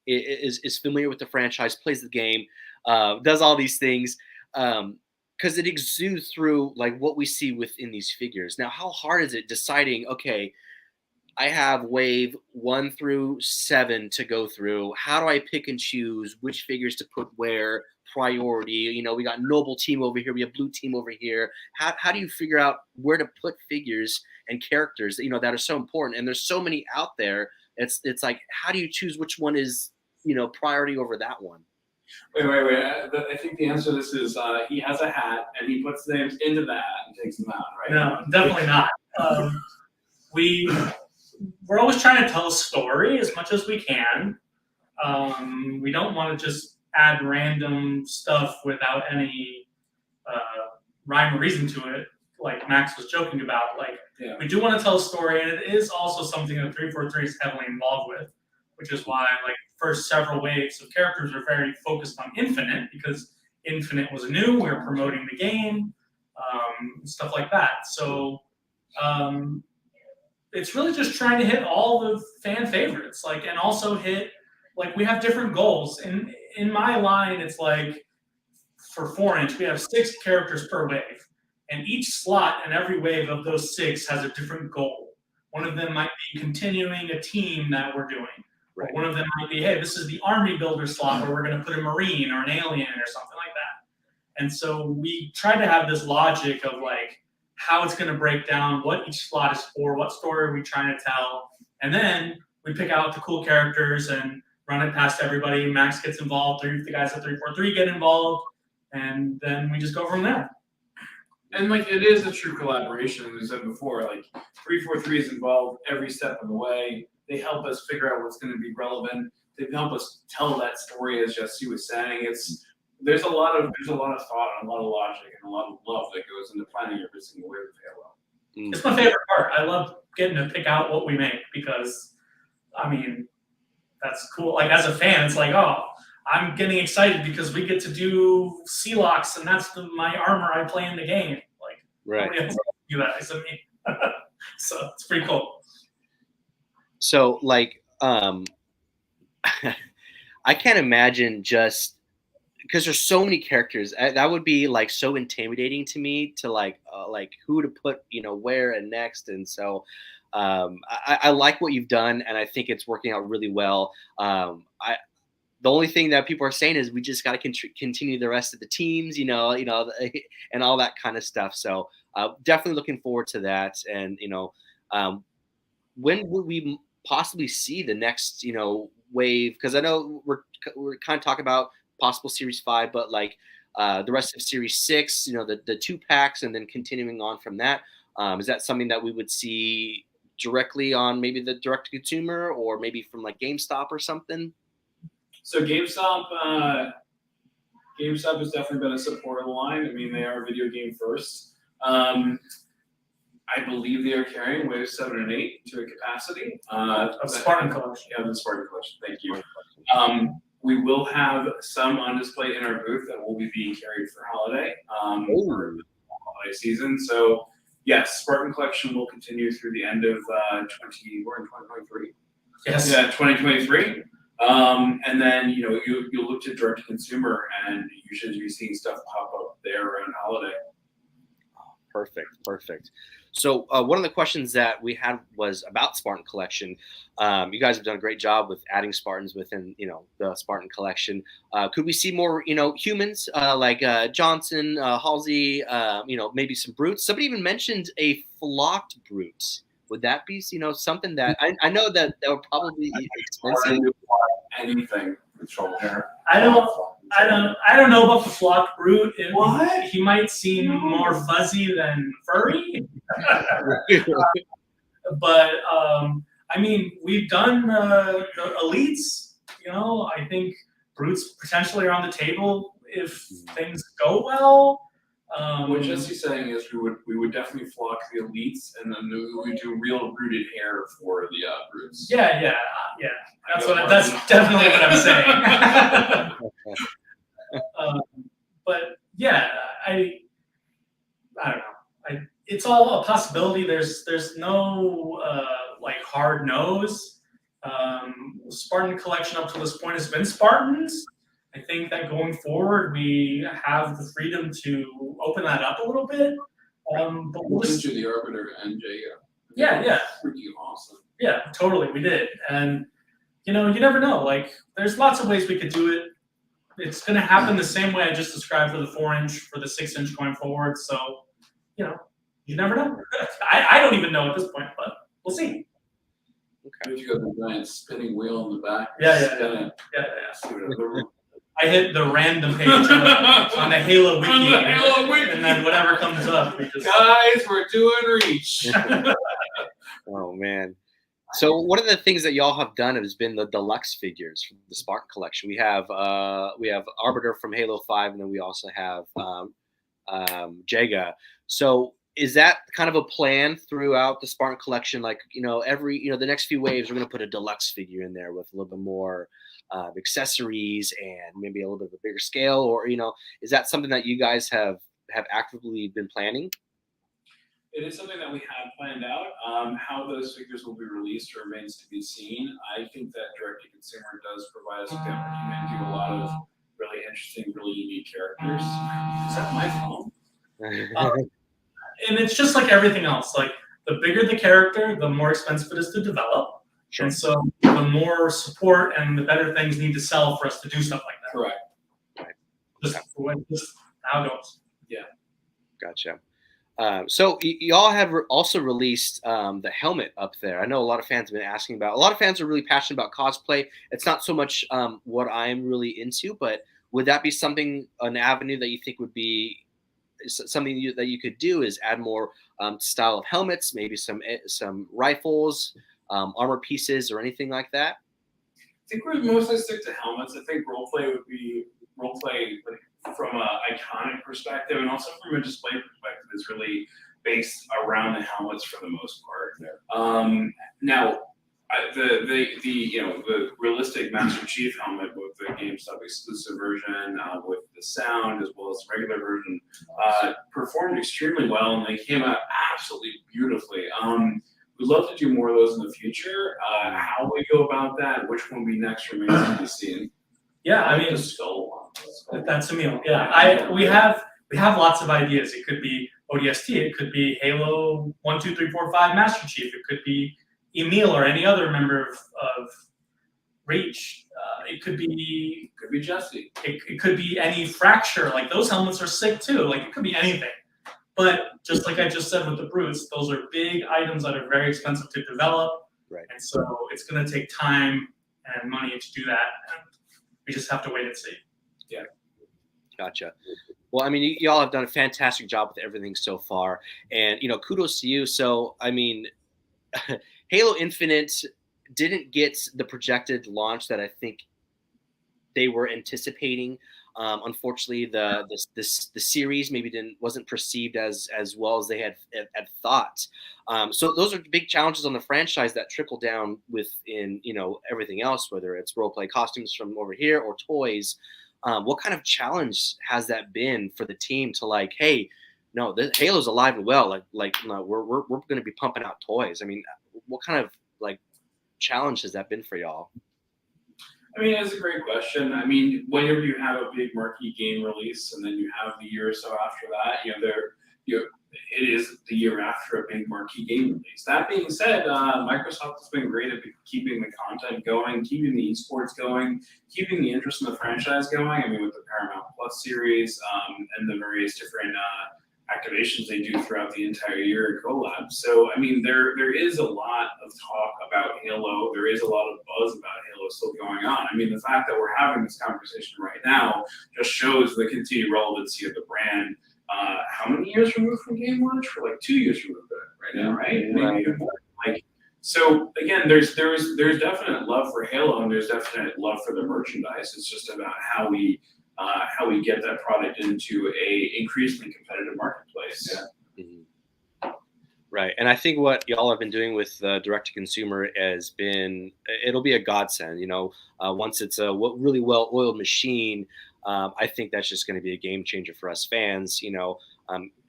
Is familiar with the franchise, plays the game, does all these things, because it exudes through like what we see within these figures. Now, how hard is it deciding? Okay, I have wave 1 through 7 to go through. How do I pick and choose which figures to put where? Priority. We got Noble team over here. We have Blue team over here. How do you figure out where to put figures and characters that are so important? And there's so many out there. It's like, how do you choose which one is priority over that one?
Wait. I think the answer to this is he has a hat and he puts names into the hat and takes them out, right?
No, definitely not. We're always trying to tell a story as much as we can. We don't want to just add random stuff without any rhyme or reason to it, like Max was joking about. Like,
yeah.
We do want to tell a story, and it is also something that 343 is heavily involved with, which is why like first several waves of characters are very focused on Infinite, because Infinite was new. We were promoting the game, stuff like that. So it's really just trying to hit all the fan favorites, and also hit, we have different goals. In my line, it's like for 4-inch, we have 6 characters per wave. And each slot and every wave of those 6 has a different goal. One of them might be continuing a team that we're doing.
Right.
One of them might be, hey, this is the army builder slot where we're going to put a Marine or an alien or something like that. And so we try to have this logic of like how it's going to break down, what each slot is for, what story are we trying to tell. And then we pick out the cool characters and run it past everybody. Max gets involved, the guys at 343 get involved, and then we just go from there.
And like it is a true collaboration, as we said before. Like 343 is involved every step of the way. They help us figure out what's going to be relevant. They help us tell that story, as Jesse was saying. There's a lot of thought and a lot of logic and a lot of love that goes into planning every single wave of Halo.
It's my favorite part. I love getting to pick out what we make because, I mean, that's cool. Like as a fan, it's like, oh, I'm getting excited because we get to do Sealocks and that's my armor I play in the game. Like, nobody else can do that except me. So it's pretty cool.
So like, I can't imagine just because there's so many characters that would be like so intimidating to me to like who to put, where and next. And so I like what you've done and I think it's working out really well. The only thing that people are saying is we just got to continue the rest of the teams, and all that kind of stuff. So definitely looking forward to that. And, when will we possibly see the next, wave? Because I know we're kind of talking about possible Series 5, but like the rest of Series 6, the 2 packs and then continuing on from that. Is that something that we would see directly on maybe the direct to consumer or maybe from like GameStop or something?
So GameStop has definitely been a supporter of the line. I mean, they are video game first. I believe they are carrying waves 7 and 8 to a capacity.
Of Spartan collection.
Yeah, the Spartan collection. Thank you. We will have some on display in our booth that will be being carried for holiday, for holiday season. So yes, Spartan collection will continue through the end of we're in 2023.
Yes.
Yeah, 2023. And then you'll look to direct to consumer, and you should be seeing stuff pop up there around holiday.
Perfect. So one of the questions that we had was about Spartan collection. You guys have done a great job with adding Spartans within, the Spartan collection. Could we see more, humans like Johnson, Halsey, maybe some brutes? Somebody even mentioned a flocked brute. Would that be, something that I know that would probably be expensive?
Anything
with shoulder hair.
I don't know about the flocked brute. What? He might seem more fuzzy than furry. But I mean, we've done the elites. I think brutes potentially are on the table if things go well.
What Jesse's saying is we would definitely flock the elites, and then we would do real rooted hair for the brutes.
Yeah. That's definitely what I'm saying. But yeah, I don't know. It's all a possibility. There's no like hard nose. Spartan collection up to this point has been Spartans. I think that going forward, we have the freedom to open that up a little bit. But we'll just
do the Arbiter and Jay.
Yeah.
Freaking awesome.
Yeah, totally, we did. And, you never know. Like, there's lots of ways we could do it. It's going to happen the same way I just described for the 4-inch, for the 6-inch going forward. So, you never know. I don't even know at this point, but we'll see.
Okay. You got the giant spinning wheel in the back.
Yeah. I hit the random page on the Halo wiki, and then whatever comes up, we just...
Guys, we're doing Reach.
Oh man! So one of the things that y'all have done has been the deluxe figures from the Spartan collection. We have Arbiter from Halo 5, and then we also have Jaga. So is that kind of a plan throughout the Spartan collection? Like every the next few waves, we're going to put a deluxe figure in there with a little bit more accessories and maybe a little bit of a bigger scale, or is that something that you guys have actively been planning?
It is something that we have planned out. How those figures will be released remains to be seen. I think that direct to consumer does provide us with the opportunity to do a lot of really interesting, really unique characters. Is that my phone?
and it's just like everything else. Like the bigger the character, the more expensive it is to develop.
Sure.
And so the more support and the better things need to sell for us to do stuff like that.
Correct.
Just how it goes.
Gotcha. So y'all have also released the helmet up there. I know a lot of fans have been asking about. A lot of fans are really passionate about cosplay. It's not so much what I'm really into, but would that be an avenue that you think would be something that you could do? Is add more style of helmets, maybe some rifles, armor pieces, or anything like that?
I think we'd mostly stick to helmets. I think roleplay would be from an iconic perspective, and also from a display perspective, is really based around the helmets for the most part.
Yeah.
Now, the realistic Master Chief helmet with the GameStop exclusive version, with the sound as well as the regular version, performed extremely well, and they came out absolutely beautifully. We'd love to do more of those in the future. How we go about that, which one we next, remains to be seen.
Yeah, I mean, that's Emil. Yeah, we have lots of ideas. It could be ODST. It could be Halo 1, 2, 3, 4, 5 Master Chief. It could be Emil or any other member of Reach. It could be
Jesse.
It could be any Fracture. Like those helmets are sick too. Like it could be anything. But just like I just said with the Brutes, those are big items that are very expensive to develop.
Right.
And so it's going to take time and money to do that. And we just have to wait and see.
Yeah.
Gotcha. Well, I mean, y'all have done a fantastic job with everything so far, and kudos to you. So, I mean, Halo Infinite didn't get the projected launch that I think they were anticipating. Unfortunately, the series maybe wasn't perceived as well as they had thought. So those are big challenges on the franchise that trickle down within everything else, whether it's roleplay costumes from over here or toys. What kind of challenge has that been for the team to hey, no, the Halo's alive and well. No, we're going to be pumping out toys. I mean, what kind of challenge has that been for y'all?
I mean, that's a great question. I mean, whenever you have a big marquee game release, and then you have the year or so after that, it is the year after a big marquee game release. That being said, Microsoft has been great at keeping the content going, keeping the esports going, keeping the interest in the franchise going. I mean, with the Paramount Plus series and the various different activations they do throughout the entire year at collabs. So, I mean, there is a lot of talk about Halo. There is a lot of buzz about Halo still going on. I mean, the fact that we're having this conversation right now just shows the continued relevancy of the brand. How many years removed from game launch? For 2 years removed right now, right? Maybe even more. So again, there's definite love for Halo, and there's definite love for the merchandise. It's just about how we get that product into a increasingly competitive marketplace.
Yeah. Mm-hmm. Right, and I think what y'all have been doing with direct to consumer it'll be a godsend. Once it's a really well-oiled machine, I think that's just going to be a game changer for us fans.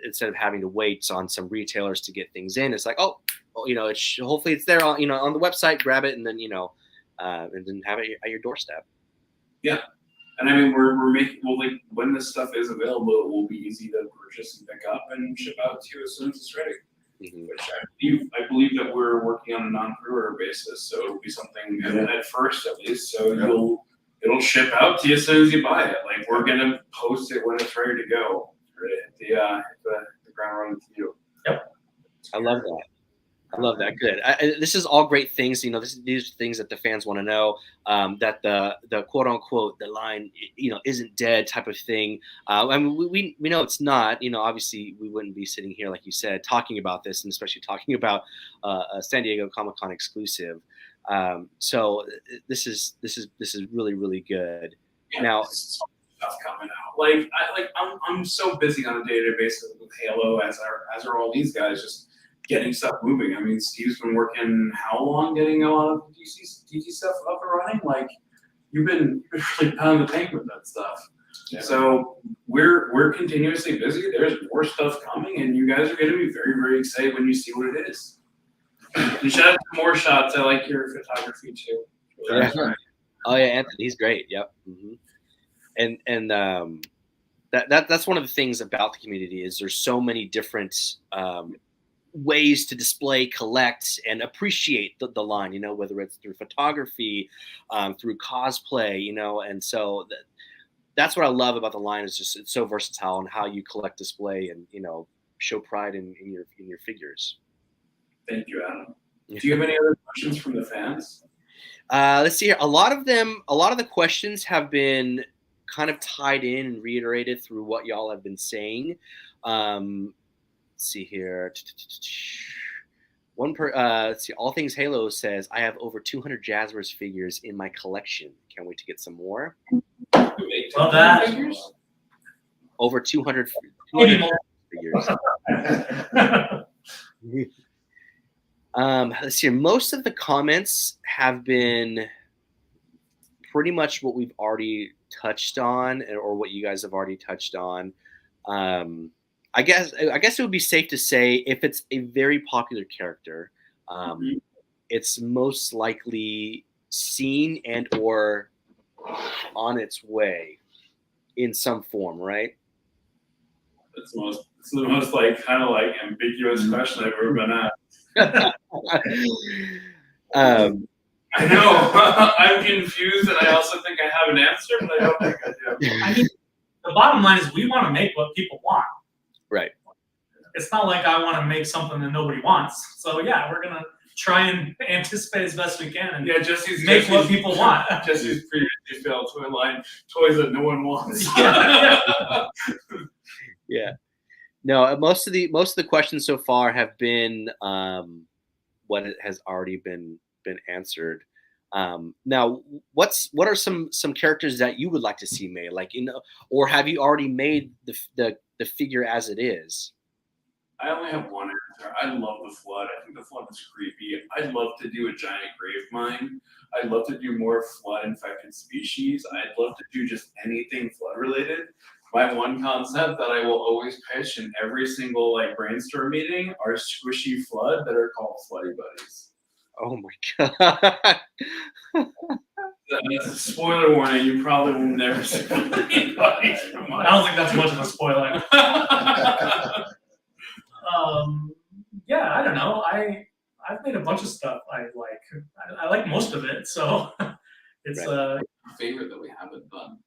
Instead of having to wait on some retailers to get things in, it's like, hopefully it's there on on the website. Grab it and then and then have it at your doorstep.
Yeah. And I mean, we're making when this stuff is available, it will be easy to purchase and pick up and ship out to you as soon as it's ready. Mm-hmm. Which I believe that we're working on a non-pre-order basis, so it'll be something at first at least. So it'll ship out to you as soon as you buy it. We're gonna post it when it's ready to go. Hit the ground running to you.
Yep.
I love that. Good. This is all great things. These are things that the fans want to know. That the quote unquote the line isn't dead type of thing. I mean we know it's not. Obviously we wouldn't be sitting here like you said talking about this, and especially talking about a San Diego Comic-Con exclusive. So this is really, really good.
Yeah,
now
stuff coming out. I'm so busy on a day-to-day basis with Halo, as are all these guys, just getting stuff moving. I mean, Steve's been working how long getting a lot of DC stuff up and running? You've been really pounding the paint with that stuff. Yeah. So we're continuously busy. There's more stuff coming, and you guys are going to be very, very excited when you see what it is. And shout out to more shots. I like your photography too.
Yeah. Oh yeah, Anthony, he's great. Yep. Mm-hmm. And that's one of the things about the community is there's so many different ways to display, collect, and appreciate the line, you know, whether it's through photography, through cosplay, you know, and so that's what I love about the line is just it's so versatile and how you collect, display, and, you know, show pride in your figures.
Thank you, Adam. Do you have any other questions from the fans?
Let's see here. A lot of the questions have been kind of tied in and reiterated through what y'all have been saying. Let's see here. Let's see. All Things Halo says, I have over 200 Jazwares figures in my collection. Can't wait to get some more.
Well, that
Figures?
Over 200
maybe more.
figures. Let's see. Most of the comments have been pretty much what we've already touched on, or what you guys have already touched on. I guess it would be safe to say if it's a very popular character, it's most likely seen and or on its way in some form, right?
It's the most like kind of like ambiguous question I've ever been asked. I know. I'm confused, and I also think I have an answer, but I don't think I do.
I mean, the bottom line is we want to make what people want.
Right.
It's not like I want to make something that nobody wants. So yeah, we're gonna try and anticipate as best we can and make what people want.
Jesse's previously failed toy line, toys that no one wants.
Yeah. No, most of the questions so far have been what has already been answered. Now, what are some characters that you would like to see made, like, you know, or have you already made the figure as it is?
I only have one answer. I love the Flood. I think the Flood is creepy. I'd love to do a giant grave mine. I'd love to do more flood-infected species. I'd love to do just anything flood-related. My one concept that I will always pitch in every single like brainstorm meeting are squishy flood that are called Floody Buddies.
Oh my god!
That's a spoiler warning. You probably will never see Floody Buddies from
I don't think that's much of a spoiler. Yeah, I don't know. I've made a bunch of stuff I like. I like most of it, so it's
favorite that we haven't done.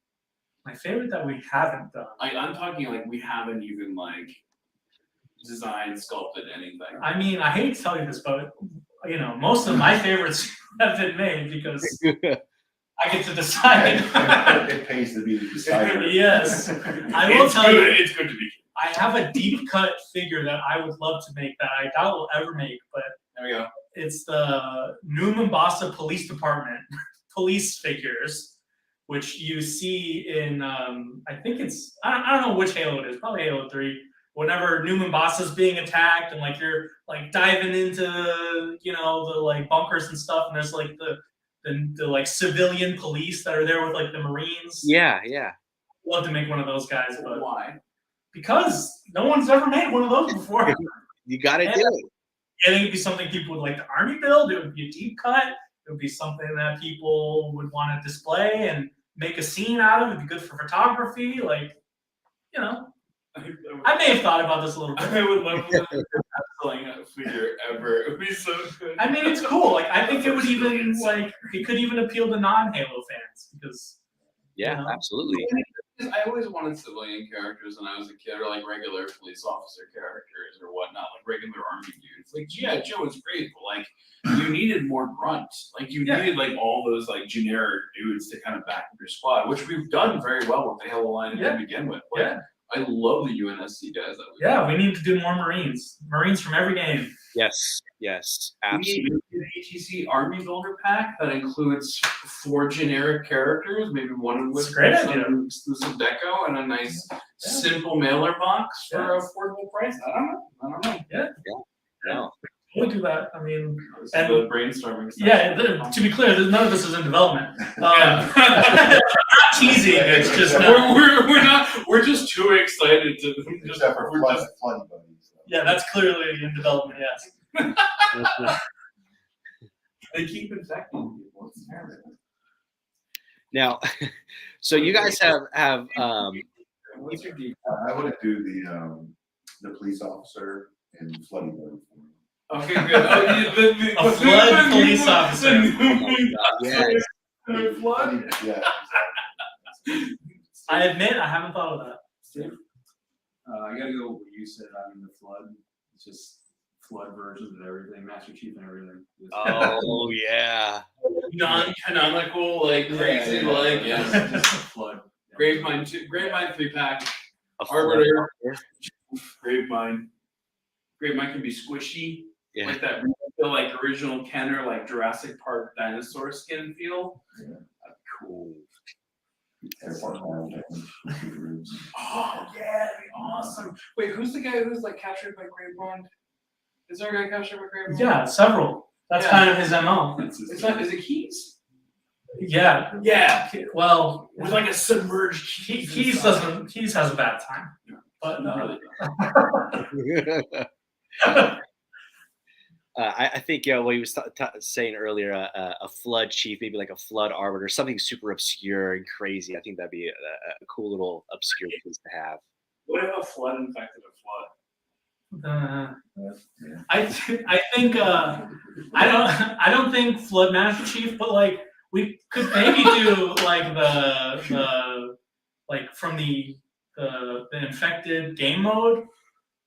My favorite that we haven't done.
I'm talking like we haven't even like designed, sculpted anything.
I mean, I hate to tell you this, but you know, most of my favorites have been made because I get to decide.
It pays to be the decider.
Yes, I will tell you.
It's good to be.
I have a deep cut figure that I would love to make that I doubt will ever make, but
there we go.
It's the New Mombasa Police Department police figures, which you see in I think it's I don't know which Halo it is, probably Halo 3. Whenever New Mombasa's being attacked and like you're like diving into, you know, the like bunkers and stuff, and there's like the like civilian police that are there with like the Marines.
Yeah.
Love to make one of those guys, but
why?
Because no one's ever made one of those before.
You gotta do it.
I think it'd be something people would like the Army build. It would be a deep cut. It would be something that people would want to display and make a scene out of. It'd be good for photography. Like, you know, I may have thought about this a little bit.
I would love to selling a figure ever. It would be so good.
I mean, it's cool. Like, I think it would even like it could even appeal to non-Halo fans because.
Yeah,
you know,
absolutely.
I always wanted civilian characters when I was a kid, or like regular police officer characters or whatnot, like regular army dudes. Like G.I. Joe was great, but like you needed more grunt. Like you needed like all those like generic dudes to kind of back up your squad, which we've done very well with the Halo line to begin with. Like, I love the UNSC guys that
we need to do more Marines. Marines from every game.
Yes, absolutely.
We need an ATC Army Builder pack that includes 4 generic characters, maybe one with some exclusive deco and a nice simple mailer box for a affordable price. I don't know.
Yeah. We'll do that. I mean,
and the brainstorming stuff.
Yeah, to be clear, none of this is in development. Teasing. It's just
we're just too excited to
except for flood buddies.
Yeah, that's clearly in development. Yes.
They keep infecting people. It's terrible.
Now, so you guys have
What's your deep?
I want to do the police officer in flooding mode.
Okay, good. Oh,
A flood police officer.
Yes.
Flood.
Yeah.
I admit I haven't thought of that.
Steve? I gotta go with what you said. I mean, the flood. It's just flood versions of everything, Master Chief and everything.
Oh yeah.
Non-canonical, like crazy, like
just
yeah.
a flood.
Gravemind 3-pack.
A
Arbiter.
flood.
Gravemind. Gravemind can be squishy,
Yeah.
like that real, like original Kenner, like Jurassic Park dinosaur skin feel.
Yeah.
Cool.
Airport lounge, rooms.
Oh yeah, that'd be awesome. Wait, who's the guy who's like captured by Gravemind? Is there a guy captured by Gravemind?
Yeah, several. That's
Yeah.
kind of his MO.
It's not. Is it Keys?
Yeah.
Yeah.
Well,
With like a submerged Keys.
Keys has a bad time. But
No.
I think what he was saying earlier, a flood chief, maybe like a flood arbiter, something super obscure and crazy. I think that'd be a cool little obscure piece to have.
What if a flood infected a flood?
I think I don't think Flood Master Chief, but like we could maybe do like the like from the infected game mode.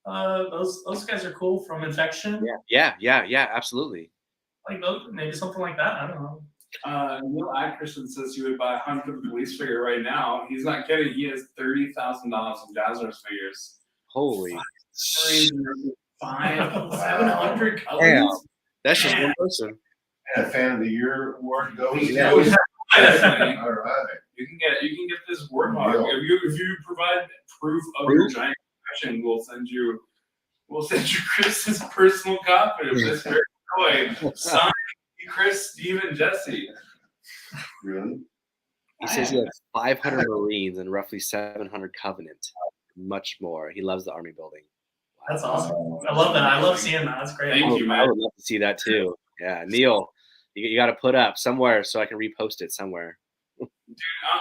Those guys are cool from Infection.
Yeah, absolutely.
Like those, maybe something like that. I don't know.
Neil Atkerson says he would buy 100 police figure right now. He's not kidding. He has $30,000 in Jazwares figures.
Holy.
700 colors.
Damn. That's just one person.
And a fan of the year award goes.
Yeah.
Definitely.
All right.
You can get this Warthog. If you provide proof of your giant collection, we'll send you Chris's personal copy of this very toy. Signed Chris, Steve, and Jesse.
Really?
He says he has 500 Marines and roughly 700 Covenant. Much more. He loves the army building.
That's awesome. I love that. I love seeing that. That's great.
Thank you, man.
I would love to see that too. Yeah, Neil, you got to put up somewhere so I can repost it somewhere.
Dude,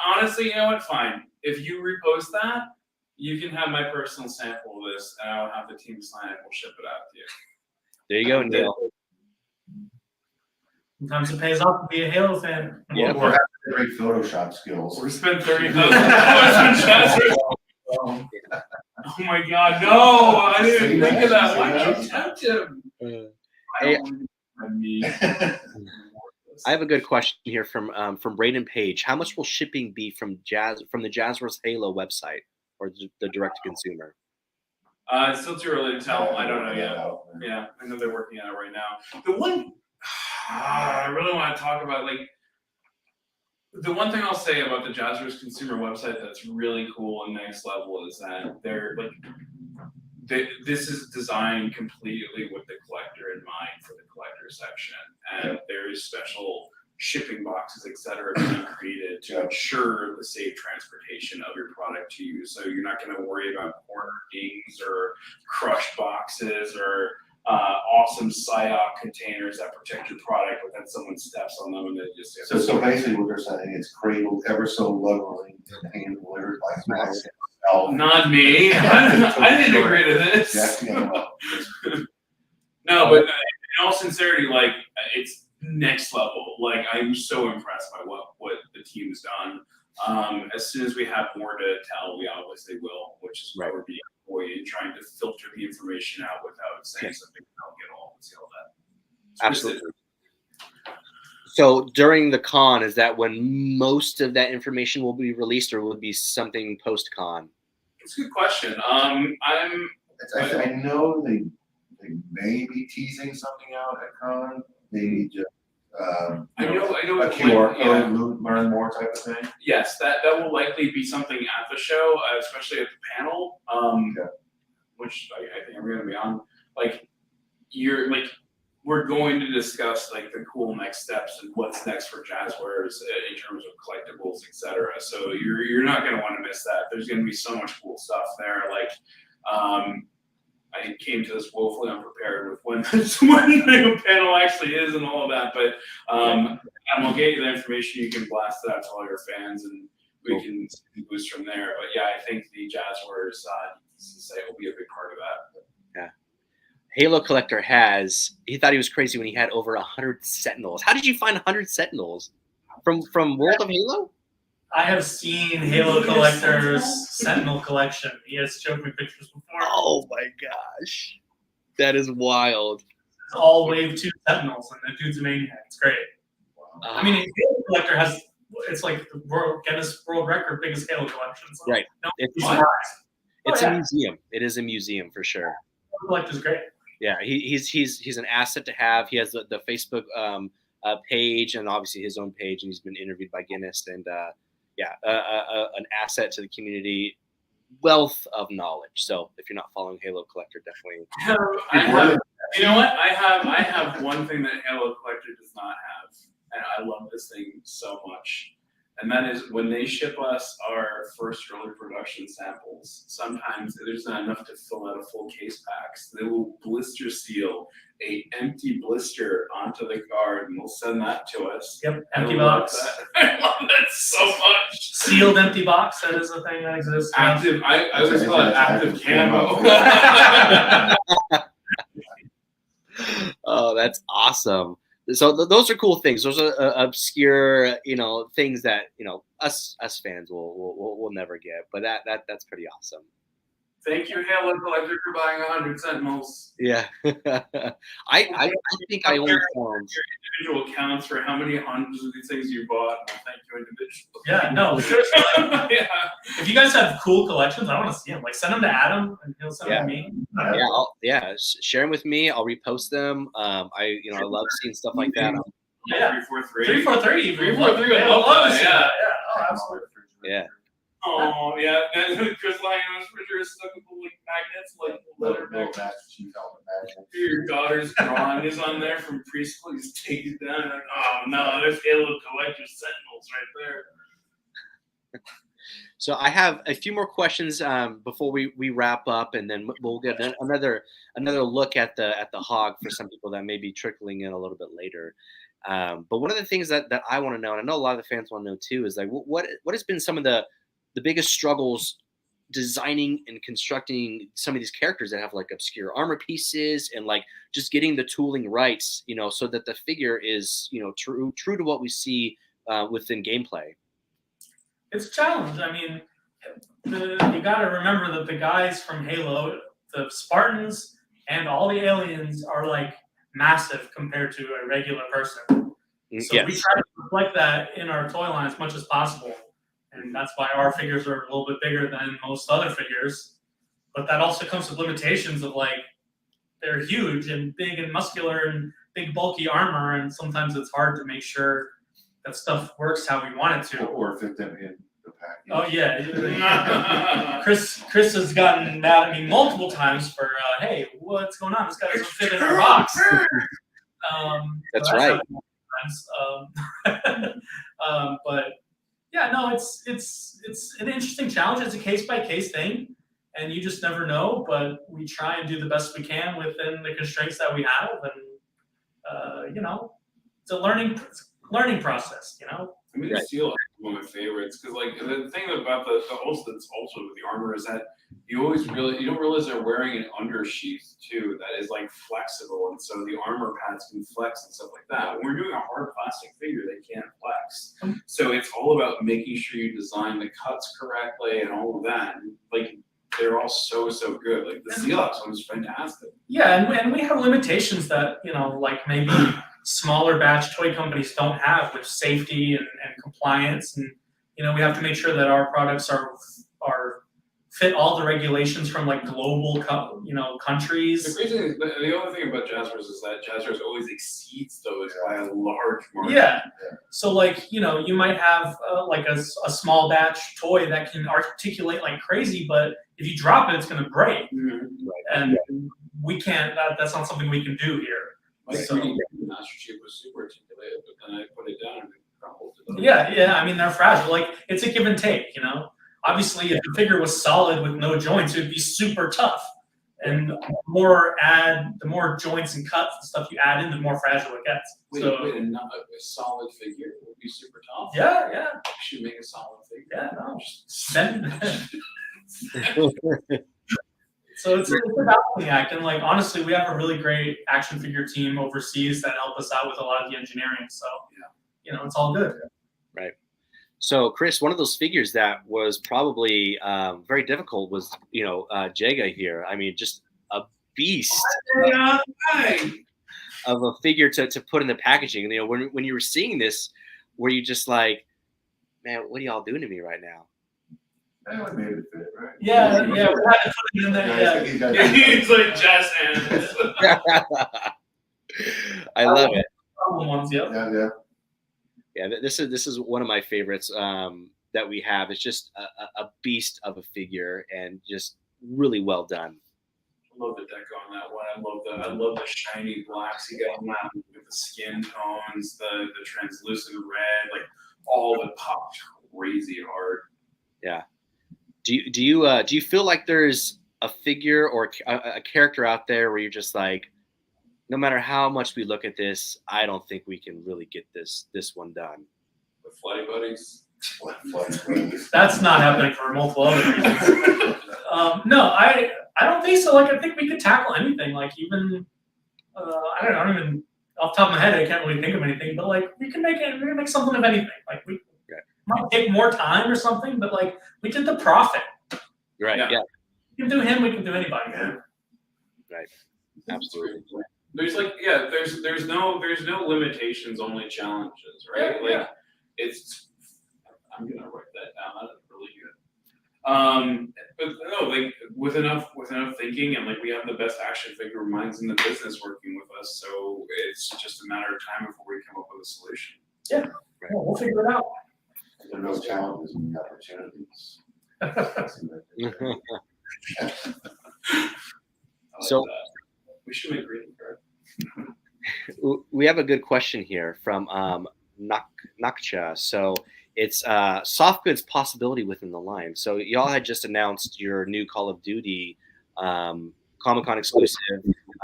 honestly, you know what? Fine. If you repost that, you can have my personal sample of this, and I'll have the team sign it. We'll ship it out to you.
There you go, Neil.
Sometimes it pays off to be a Halo fan.
Yeah.
Or have great Photoshop skills.
We're spending $30,000 on Jazwares. Oh my God, no! I didn't think of that. Why did you tempt him?
Hey,
Me.
I have a good question here from Braden Page. How much will shipping be from the Jazwares Halo website or the direct to consumer?
It's still too early to tell. I don't know yet. Yeah, I know they're working on it right now. The one I really want to talk about, like, the one thing I'll say about the Jazwares consumer website that's really cool and next level is that they're like, this is designed completely with the collector in mind for the collector section, and there's special shipping boxes, etc., being created to ensure the safe transportation of your product to you. So you're not going to worry about corner dings or crushed boxes or awesome PSYOP containers that protect your product, but then someone steps on them and they just
So basically what they're saying is cradled ever so lovingly and hand delivered by Max himself.
Not me. I didn't agree to this. No, but in all sincerity, like, it's next level. Like, I'm so impressed by what the team's done. As soon as we have more to tell, we obviously will, which is why we're being avoided and trying to filter the information out without saying something we don't get all of that.
Absolutely. So during the con, is that when most of that information will be released, or will it be something post-con?
It's a good question.
I know they may be teasing something out at con. Maybe just
I know
a QR code, learn more type of thing.
Yes, that will likely be something at the show, especially at the panel, which I think I'm going to be on. Like, we're going to discuss like the cool next steps and what's next for Jazwares in terms of collectibles, etc. So you're not going to want to miss that. There's going to be so much cool stuff there. Like, I came to this woefully unprepared with when the panel actually is and all of that, but and we'll get you the information. You can blast it out to all your fans, and we can boost from there. But yeah, I think the Jazwares site will be a big part of that.
Yeah. Halo Collector he thought he was crazy when he had over 100 Sentinels. How did you find 100 Sentinels? From World of Halo?
I have seen Halo Collector's Sentinel collection. He has showed me pictures before.
Oh my gosh. That is wild.
It's all Wave 2 Sentinels, and the dude's a maniac. It's great. I mean, Halo Collector it's like the Guinness World Record biggest Halo collection. So
right. It's a museum. It is a museum for sure.
Halo Collector's great.
Yeah, he's an asset to have. He has the Facebook page and obviously his own page, and he's been interviewed by Guinness, and an asset to the community, wealth of knowledge. So if you're not following Halo Collector, definitely.
You know what? I have one thing that Halo Collector does not have, and I love this thing so much. And that is when they ship us our first early production samples, sometimes there's not enough to fill out a full case pack. So they will blister seal a empty blister onto the card and they'll send that to us.
Yep, empty box.
I love that so much.
Sealed empty box, that is a thing that exists.
Active, I always call it active camo.
Oh, that's awesome. So those are cool things. Those are obscure, things that us fans will never get. But that's pretty awesome.
Thank you, Halo Collector, for buying 100 Sentinels.
Yeah, I think I only found
your individual counts for how many hundreds of these things you bought. And I'll thank you individually.
Yeah, no.
Yeah.
If you guys have cool collections, I want to see them. Like, send them to Adam, and he'll send them to me.
Share them with me. I'll repost them. I love seeing stuff like that.
Yeah,
343.
343.
343. I love that. Yeah.
Oh, absolutely.
Yeah.
Oh yeah, and Chris Lyon was for sure stuck with like magnets, like letter magnets.
Master Chief helmet magnet.
Your daughter's drawing is on there from preschool. He's taking it down. Like, oh no, there's Halo Collector Sentinels right there.
So I have a few more questions before we wrap up, and then we'll get another look at the hog for some people that may be trickling in a little bit later. But one of the things that I want to know, and I know a lot of the fans want to know too, is like what has been some of the biggest struggles designing and constructing some of these characters that have like obscure armor pieces and like just getting the tooling right, so that the figure is, true to what we see within gameplay.
It's a challenge. I mean, you got to remember that the guys from Halo, the Spartans and all the aliens are like massive compared to a regular person. So
yes.
We try to reflect that in our toy line as much as possible. And that's why our figures are a little bit bigger than most other figures. But that also comes with limitations of like, they're huge and big and muscular and big bulky armor. And sometimes it's hard to make sure that stuff works how we want it to.
Or fit them in the package.
Oh yeah. Chris has gotten mad at me multiple times for, hey, what's going on? This guy doesn't fit in our box.
That's right.
But yeah, no, it's an interesting challenge. It's a case by case thing, and you just never know. But we try and do the best we can within the constraints that we have, and it's a learning process.
I mean, the seal is one of my favorites because, like, the thing about the also that's also with the armor is that you don't realize they're wearing an undersheath too that is like flexible, and so the armor pads can flex and stuff like that. When we're doing a hard plastic figure, they can't flex. So it's all about making sure you design the cuts correctly and all of that. And, like, they're all so good. Like the Sealox one is fantastic. Yeah,
and we have limitations that like maybe smaller batch toy companies don't have with safety and compliance, and we have to make sure that our products are fit all the regulations from like global countries.
The crazy thing is, the other thing about Jazwares is that Jazwares always exceeds those by a large margin.
Yeah. So like you might have like a small batch toy that can articulate like crazy, but if you drop it, it's going to break.
Mm-hmm.
And we can't. That's not something we can do here.
My
So,
3D Master Chief was super articulated, but then I put it down and it crumbled.
yeah. I mean, they're fragile. Like, it's a give and take. Obviously, if the figure was solid with no joints, it would be super tough. And the more joints and cuts and stuff you add in, the more fragile it gets.
Wait,
So
a solid figure would be super tough.
yeah.
We should make a solid figure.
Yeah, no. So it's a balancing act, and like honestly, we have a really great action figure team overseas that help us out with a lot of the engineering. So it's all good.
Right. So Chris, one of those figures that was probably very difficult was Jaga here. I mean, just a beast of a figure to put in the packaging. When you were seeing this, were you just like, man, what are y'all doing to me right now?
That made it fit, right?
Yeah, we had to put it in there.
Yeah.
He's like jazz hands.
I love it.
Ones, yeah.
Yeah, this is one of my favorites that we have. It's just a beast of a figure and just really well done.
I love the deco on that one. I love the shiny blacks you got on that with the skin tones, the translucent red, like all the pops crazy hard.
Yeah. Do you feel like there's a figure or a character out there where you're just like, no matter how much we look at this, I don't think we can really get this one done?
The Flighty Buddies.
That's not happening for multiple other reasons. No, I don't think so. Like I think we could tackle anything. Like even I don't even off the top of my head I can't really think of anything. But like we can make something of anything. Like we might take more time or something. But like we did the Prophet.
Right. Yeah.
You can do him. We can do anybody.
Yeah.
Right. Absolutely.
There's there's no limitations, only challenges, right? It's I'm gonna write that down. That's really good. But no, like with enough thinking and like we have the best action figure minds in the business working with us, so it's just a matter of time before we come up with a solution.
Yeah, right. We'll figure it out.
There are no challenges and opportunities.
So
we should make greeting card.
We have a good question here from Nakcha. So it's soft goods possibility within the line. So y'all had just announced your new Call of Duty Comic-Con exclusive,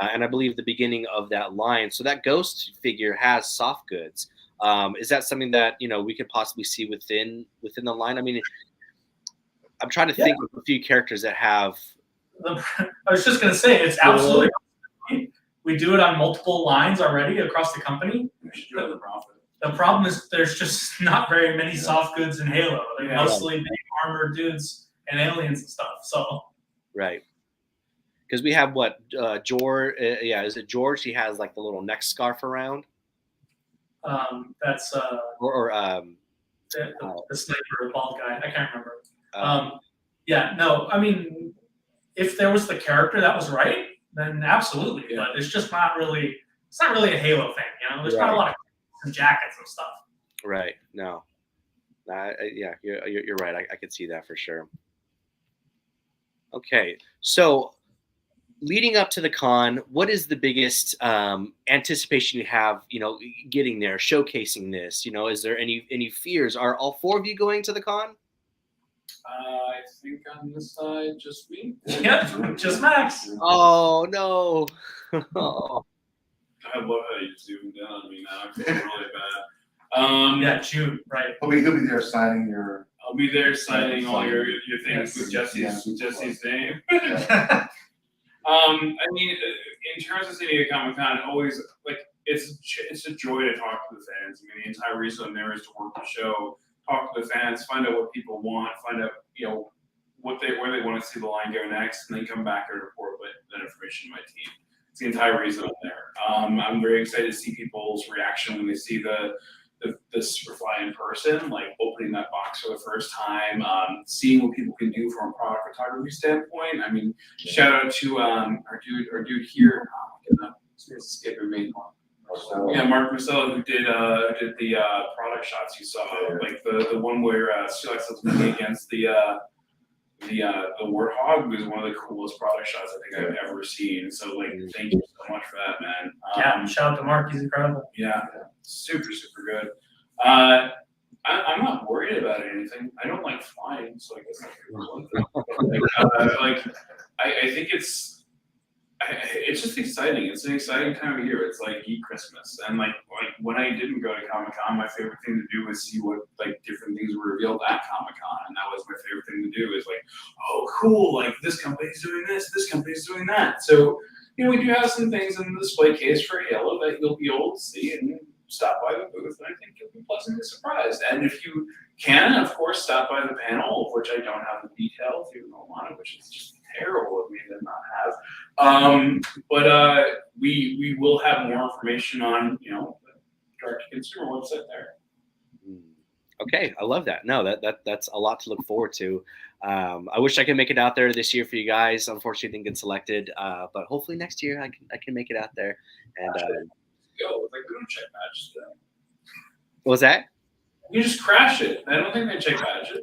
and I believe the beginning of that line. So that Ghost figure has soft goods. Is that something that we could possibly see within the line? I mean, I'm trying to think of a few characters that have.
I was just gonna say it's absolutely. We do it on multiple lines already across the company.
We should do it on the Prophet.
The problem is there's just not very many soft goods in Halo. They're mostly big armored dudes and aliens and stuff. So
right, because we have what George? Is it George? He has like the little neck scarf around.
That's
the
sniper, bald guy. I can't remember. No. I mean, if there was the character that was right, then absolutely. Yeah. But it's just not really. It's not really a Halo thing. There's not a lot of jackets and stuff.
Right. No. You're right. I could see that for sure. Okay. So, leading up to the con, what is the biggest anticipation you have? Getting there, showcasing this. Is there any fears? Are all four of you going to the con?
I think on this side, just me.
Yep, just Max.
Oh no! Oh.
I love how you zoomed in on me now. I feel really bad.
June, right?
He'll be there signing your.
I'll be there signing all your things with Jesse's name. I mean, in terms of San Diego Comic-Con, always like it's a joy to talk to the fans. I mean, the entire reason I'm there is to work the show, talk to the fans, find out what people want, find out where they want to see the line go next, and then come back and report that information to my team. It's the entire reason I'm there. I'm very excited to see people's reaction when they see the Superfly in person, like opening that box for the first time, seeing what people can do from a product photography standpoint. I mean, shout out to our dude here. It's escaping me. Yeah, Mark Marcello, who did the product shots you saw, like the one where Steelix was moving against the Warthog was one of the coolest product shots I think I've ever seen. So thank you so much for that, man.
Shout out to Mark, he's incredible.
Yeah, super good. I'm not worried about anything. I don't like flying, so I guess that's one thing. I think it's just exciting. It's an exciting time of year. It's like geek Christmas, and like when I didn't go to Comic-Con, my favorite thing to do was see what like different things were revealed at Comic-Con, and that was my favorite thing to do. Is like, oh, cool! Like this company's doing this company's doing that. So we do have some things in the display case for Halo that you'll be able to see and stop by the booth, and I think you'll be pleasantly surprised. And if you can, of course, stop by the panel, of which I don't have the details, even though I want it, which is just terrible of me to not have. But we will have more information on the direct-to-consumer website there.
Okay, I love that. No, that's a lot to look forward to. I wish I could make it out there this year for you guys. Unfortunately, didn't get selected, but hopefully next year I can make it out there. And
Go, like we don't check badges today.
what was that?
You just crash it. I don't think they check badges.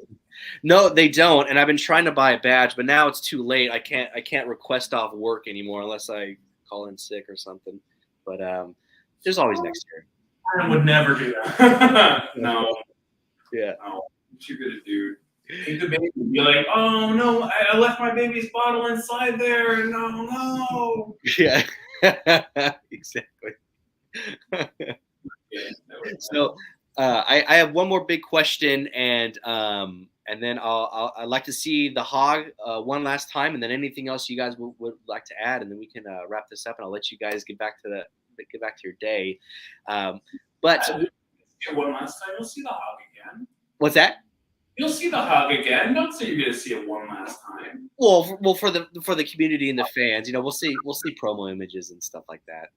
No, they don't. And I've been trying to buy a badge, but now it's too late. I can't request off work anymore unless I call in sick or something. But there's always next year.
I would never do that.
No.
Yeah.
No. You're too good a dude. Take the baby. Be like, oh no, I left my baby's bottle inside there. No.
Yeah. Exactly.
Yeah,
So I have one more big question, and then I'd like to see the hog one last time, and then anything else you guys would like to add, and then we can wrap this up, and I'll let you guys get back to your day. But
one last time, you'll see the hog again.
what's that?
You'll see the hog again. Don't say you're gonna see it one last time.
Well, for the community and the fans, we'll see promo images and stuff like that.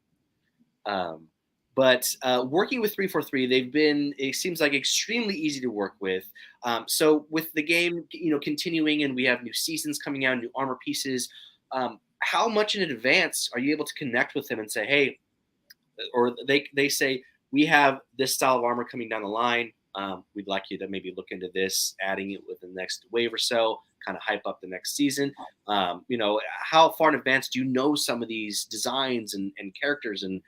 But working with 343, it seems like extremely easy to work with. So with the game, continuing, and we have new seasons coming out, new armor pieces. How much in advance are you able to connect with them and say, hey, or they say, we have this style of armor coming down the line. We'd like you to maybe look into this, adding it with the next wave or so, kind of hype up the next season. How far in advance do you know some of these designs and characters, and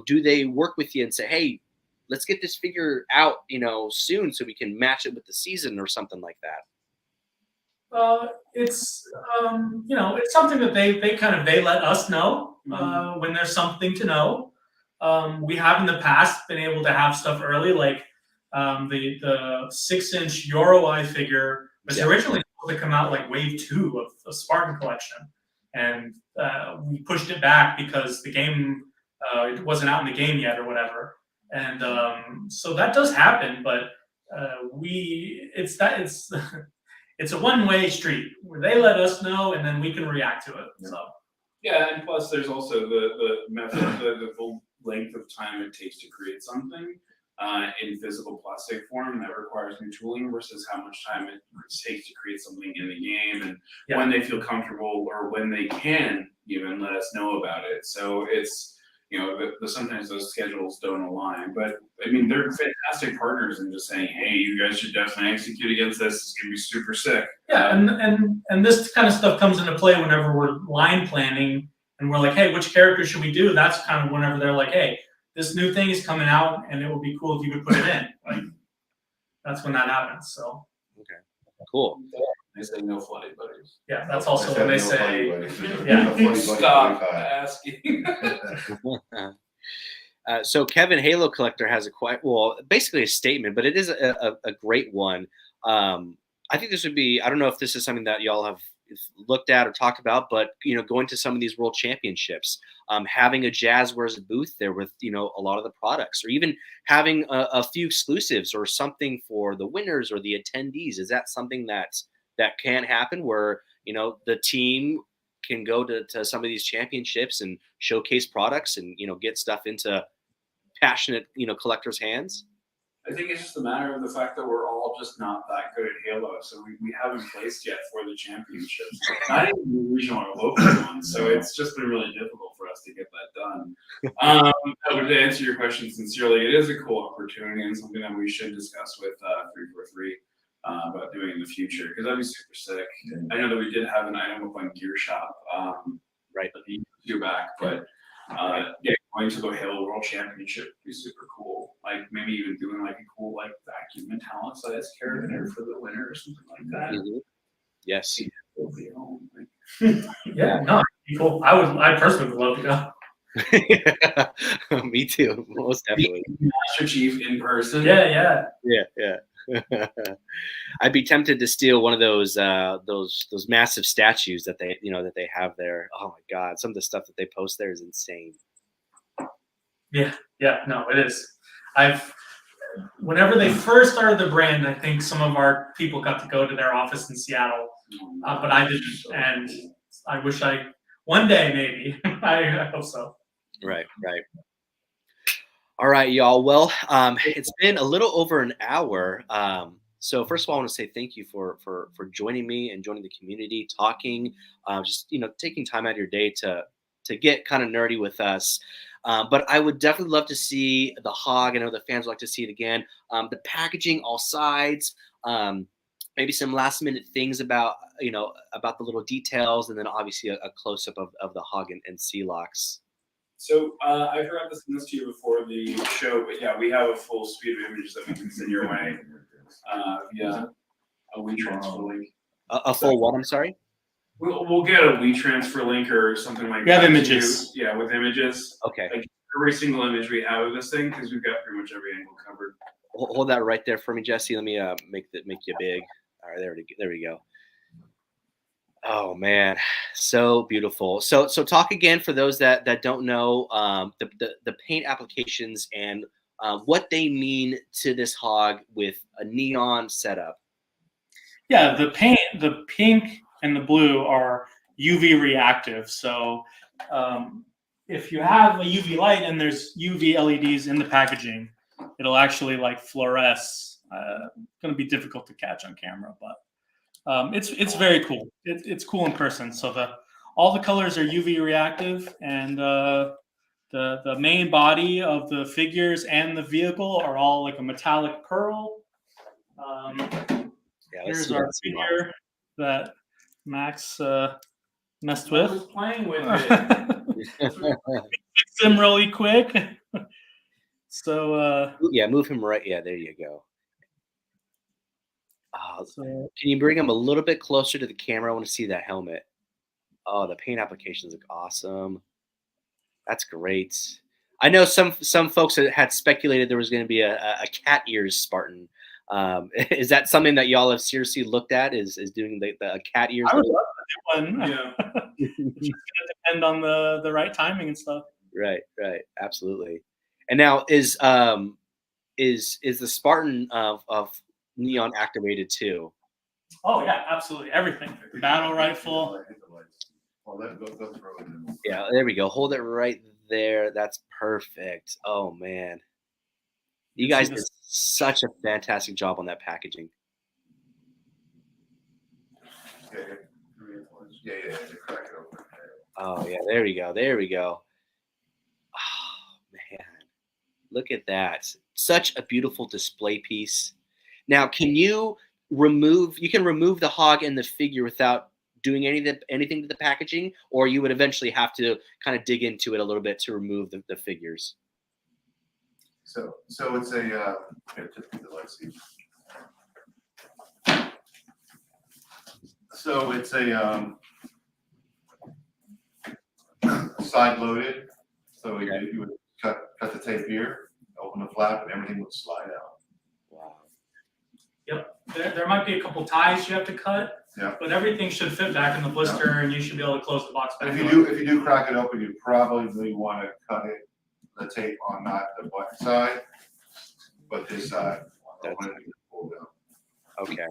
do they work with you and say, hey, let's get this figure out, soon so we can match it with the season or something like that?
It's something that they let us know when there's something to know. We have in the past been able to have stuff early, like the 6-inch Yoroi figure was originally supposed to come out like wave 2 of the Spartan collection, and we pushed it back because the game it wasn't out in the game yet or whatever. And so that does happen, but it's a one-way street where they let us know and then we can react to it. So
yeah, and plus there's also the method, the full length of time it takes to create something in physical plastic form that requires new tooling versus how much time it takes to create something in the game, and when they feel comfortable or when they can even let us know about it. So it's sometimes those schedules don't align, but I mean they're fantastic partners in just saying, hey, you guys should definitely execute against this. It's gonna be super sick.
Yeah, and this kind of stuff comes into play whenever we're line planning and we're like, hey, which character should we do? That's kind of whenever they're like, hey, this new thing is coming out and it would be cool if you would put it in. Like that's when that happens. So
okay, cool.
They say no flooded buddies.
Yeah, that's also when they say,
Stop asking.
So Kevin, Halo Collector, has basically a statement, but it is a great one. I think this would be, I don't know if this is something that y'all have looked at or talked about, but going to some of these world championships, having a Jazwares booth there with a lot of the products, or even having a few exclusives or something for the winners or the attendees. Is that something that can happen where the team can go to some of these championships and showcase products and get stuff into passionate collectors' hands?
I think it's just a matter of the fact that we're all just not that good at Halo, so we haven't placed yet for the championships, not even the regional or local ones. So it's just been really difficult for us to get that done. But to answer your question sincerely, it is a cool opportunity and something that we should discuss with 343 about doing in the future, because that'd be super sick. I know that we did have an item up on Gear Shop right a year back, but going to the Halo World Championship would be super cool. Like maybe even doing like a cool like vacuum italicized character for the winner or something like that.
Mm-hmm. Yes.
Yeah, no, Cool. I personally would love to go.
Me too, most definitely.
Master Chief in person.
Yeah.
Yeah. I'd be tempted to steal one of those massive statues that they have there. Oh my God, some of the stuff that they post there is insane.
Yeah. No, it is. Whenever they first started the brand, I think some of our people got to go to their office in Seattle, but I didn't, and I wish one day maybe. I hope so.
Right. All right, y'all. Well, it's been a little over an hour. So first of all, I want to say thank you for joining me and joining the community, talking, just taking time out of your day to get kind of nerdy with us. But I would definitely love to see the hog. I know the fans would like to see it again. The packaging, all sides. Maybe some last minute things about the little details, and then obviously a close up of the hog and sea locks.
So I forgot to send this to you before the show, but yeah, we have a full suite of images that we can send your way via a WeTransfer link.
A full what? I'm sorry.
We'll get a WeTransfer link or something like
We have
that.
images.
Yeah, with images.
Okay.
Like every single image we have of this thing, because we've got pretty much every angle covered.
Hold that right there for me, Jesse. Let me make you big. All right, there we go. Oh man, so beautiful. So talk again for those that don't know the paint applications and what they mean to this hog with a neon setup.
Yeah, the pink and the blue are UV reactive. So if you have a UV light and there's UV LEDs in the packaging, it'll actually like fluoresce. Going to be difficult to catch on camera, but it's very cool. It's cool in person. So all the colors are UV reactive, and the main body of the figures and the vehicle are all like a metallic pearl. Here's our figure that Max messed with.
I was playing with it.
Fix him really quick. So
move him right. Yeah, there you go.
So,
can you bring him a little bit closer to the camera? I want to see that helmet. Oh, the paint applications look awesome. That's great. I know some folks had speculated there was going to be a cat ears Spartan. Is that something that y'all have seriously looked at? Is doing the cat ears?
I would love to do one.
Yeah.
It's just gonna depend on the right timing and stuff.
Right, absolutely. And now is the Spartan of neon activated too?
Oh yeah, absolutely. Everything. Battle rifle.
Yeah, there we go. Hold it right there. That's perfect. Oh man. You guys did such a fantastic job on that packaging.
Yeah. Crack it open.
Oh yeah, there we go. Oh man. Look at that. Such a beautiful display piece. Now, can you remove the hog and the figure without doing anything to the packaging, or you would eventually have to kind of dig into it a little bit to remove the figures?
So it's a let's see. So it's a side loaded. So you would cut the tape here, open the flap, and everything would slide out.
Wow.
Yep. There might be a couple ties you have to cut, but everything should fit back in the blister, and you should be able to close the box back.
And if you do crack it open, you probably want to cut the tape on not the button side, but this side.
Okay.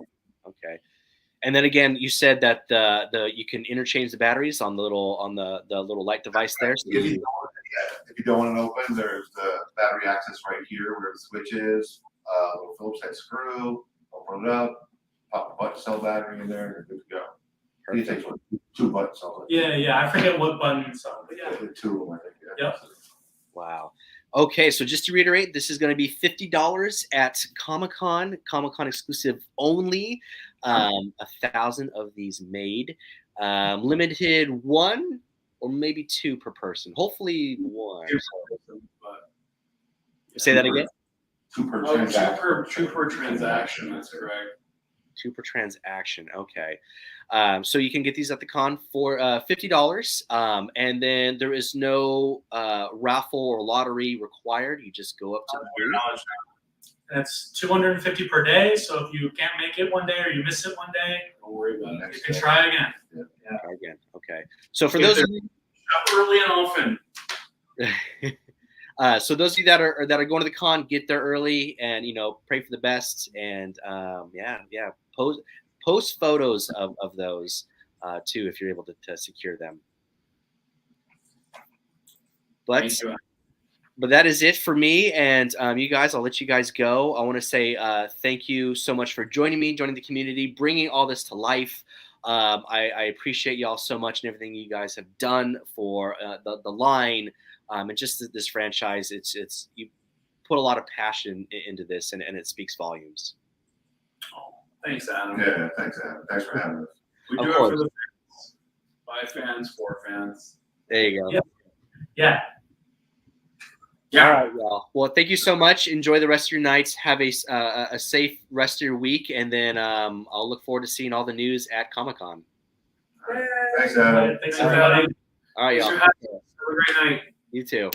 And then again, you said that you can interchange the batteries on the little light device there. So
if you don't want it open, there's the battery access right here where the switch is. Little Phillips head screw. Open it up. Pop the button cell battery in there. You're good to go. It takes 2 button cells.
Yeah. I forget what button. So, but yeah.
2 of them, I think. Yeah.
Yep.
Wow. Okay, so just to reiterate, this is going to be $50 at Comic-Con exclusive only. 1,000 of these made. Limited 1 or maybe 2 per person. Hopefully 1. Say that again.
2 per transaction.
2 per transaction. That's correct.
2 per transaction. Okay. So you can get these at the con for $50. And then there is no raffle or lottery required. You just go up to the booth.
That's 250 per day. So if you can't make it one day or you miss it one day,
Don't worry about it.
you can try again.
Try again. Okay. So for those of you,
Shop early and often.
so those of you that are going to the con, get there early and pray for the best and post photos of those too if you're able to secure them. But that is it for me and you guys. I'll let you guys go. I want to say thank you so much for joining the community, bringing all this to life. I appreciate y'all so much and everything you guys have done for the line and just this franchise. It's you put a lot of passion into this and it speaks volumes.
Oh, thanks, Adam.
Yeah, thanks, Adam. Thanks for having us.
We
Of
do
course.
it for the fans. By fans, for fans.
There you go.
Yeah. Yeah.
All right, y'all. Well, thank you so much. Enjoy the rest of your nights. Have a safe rest of your week, and then I'll look forward to seeing all the news at Comic-Con.
Thanks, Adam.
Thanks, everybody.
All right,
Thanks
y'all.
for having us. Have a great night.
You too.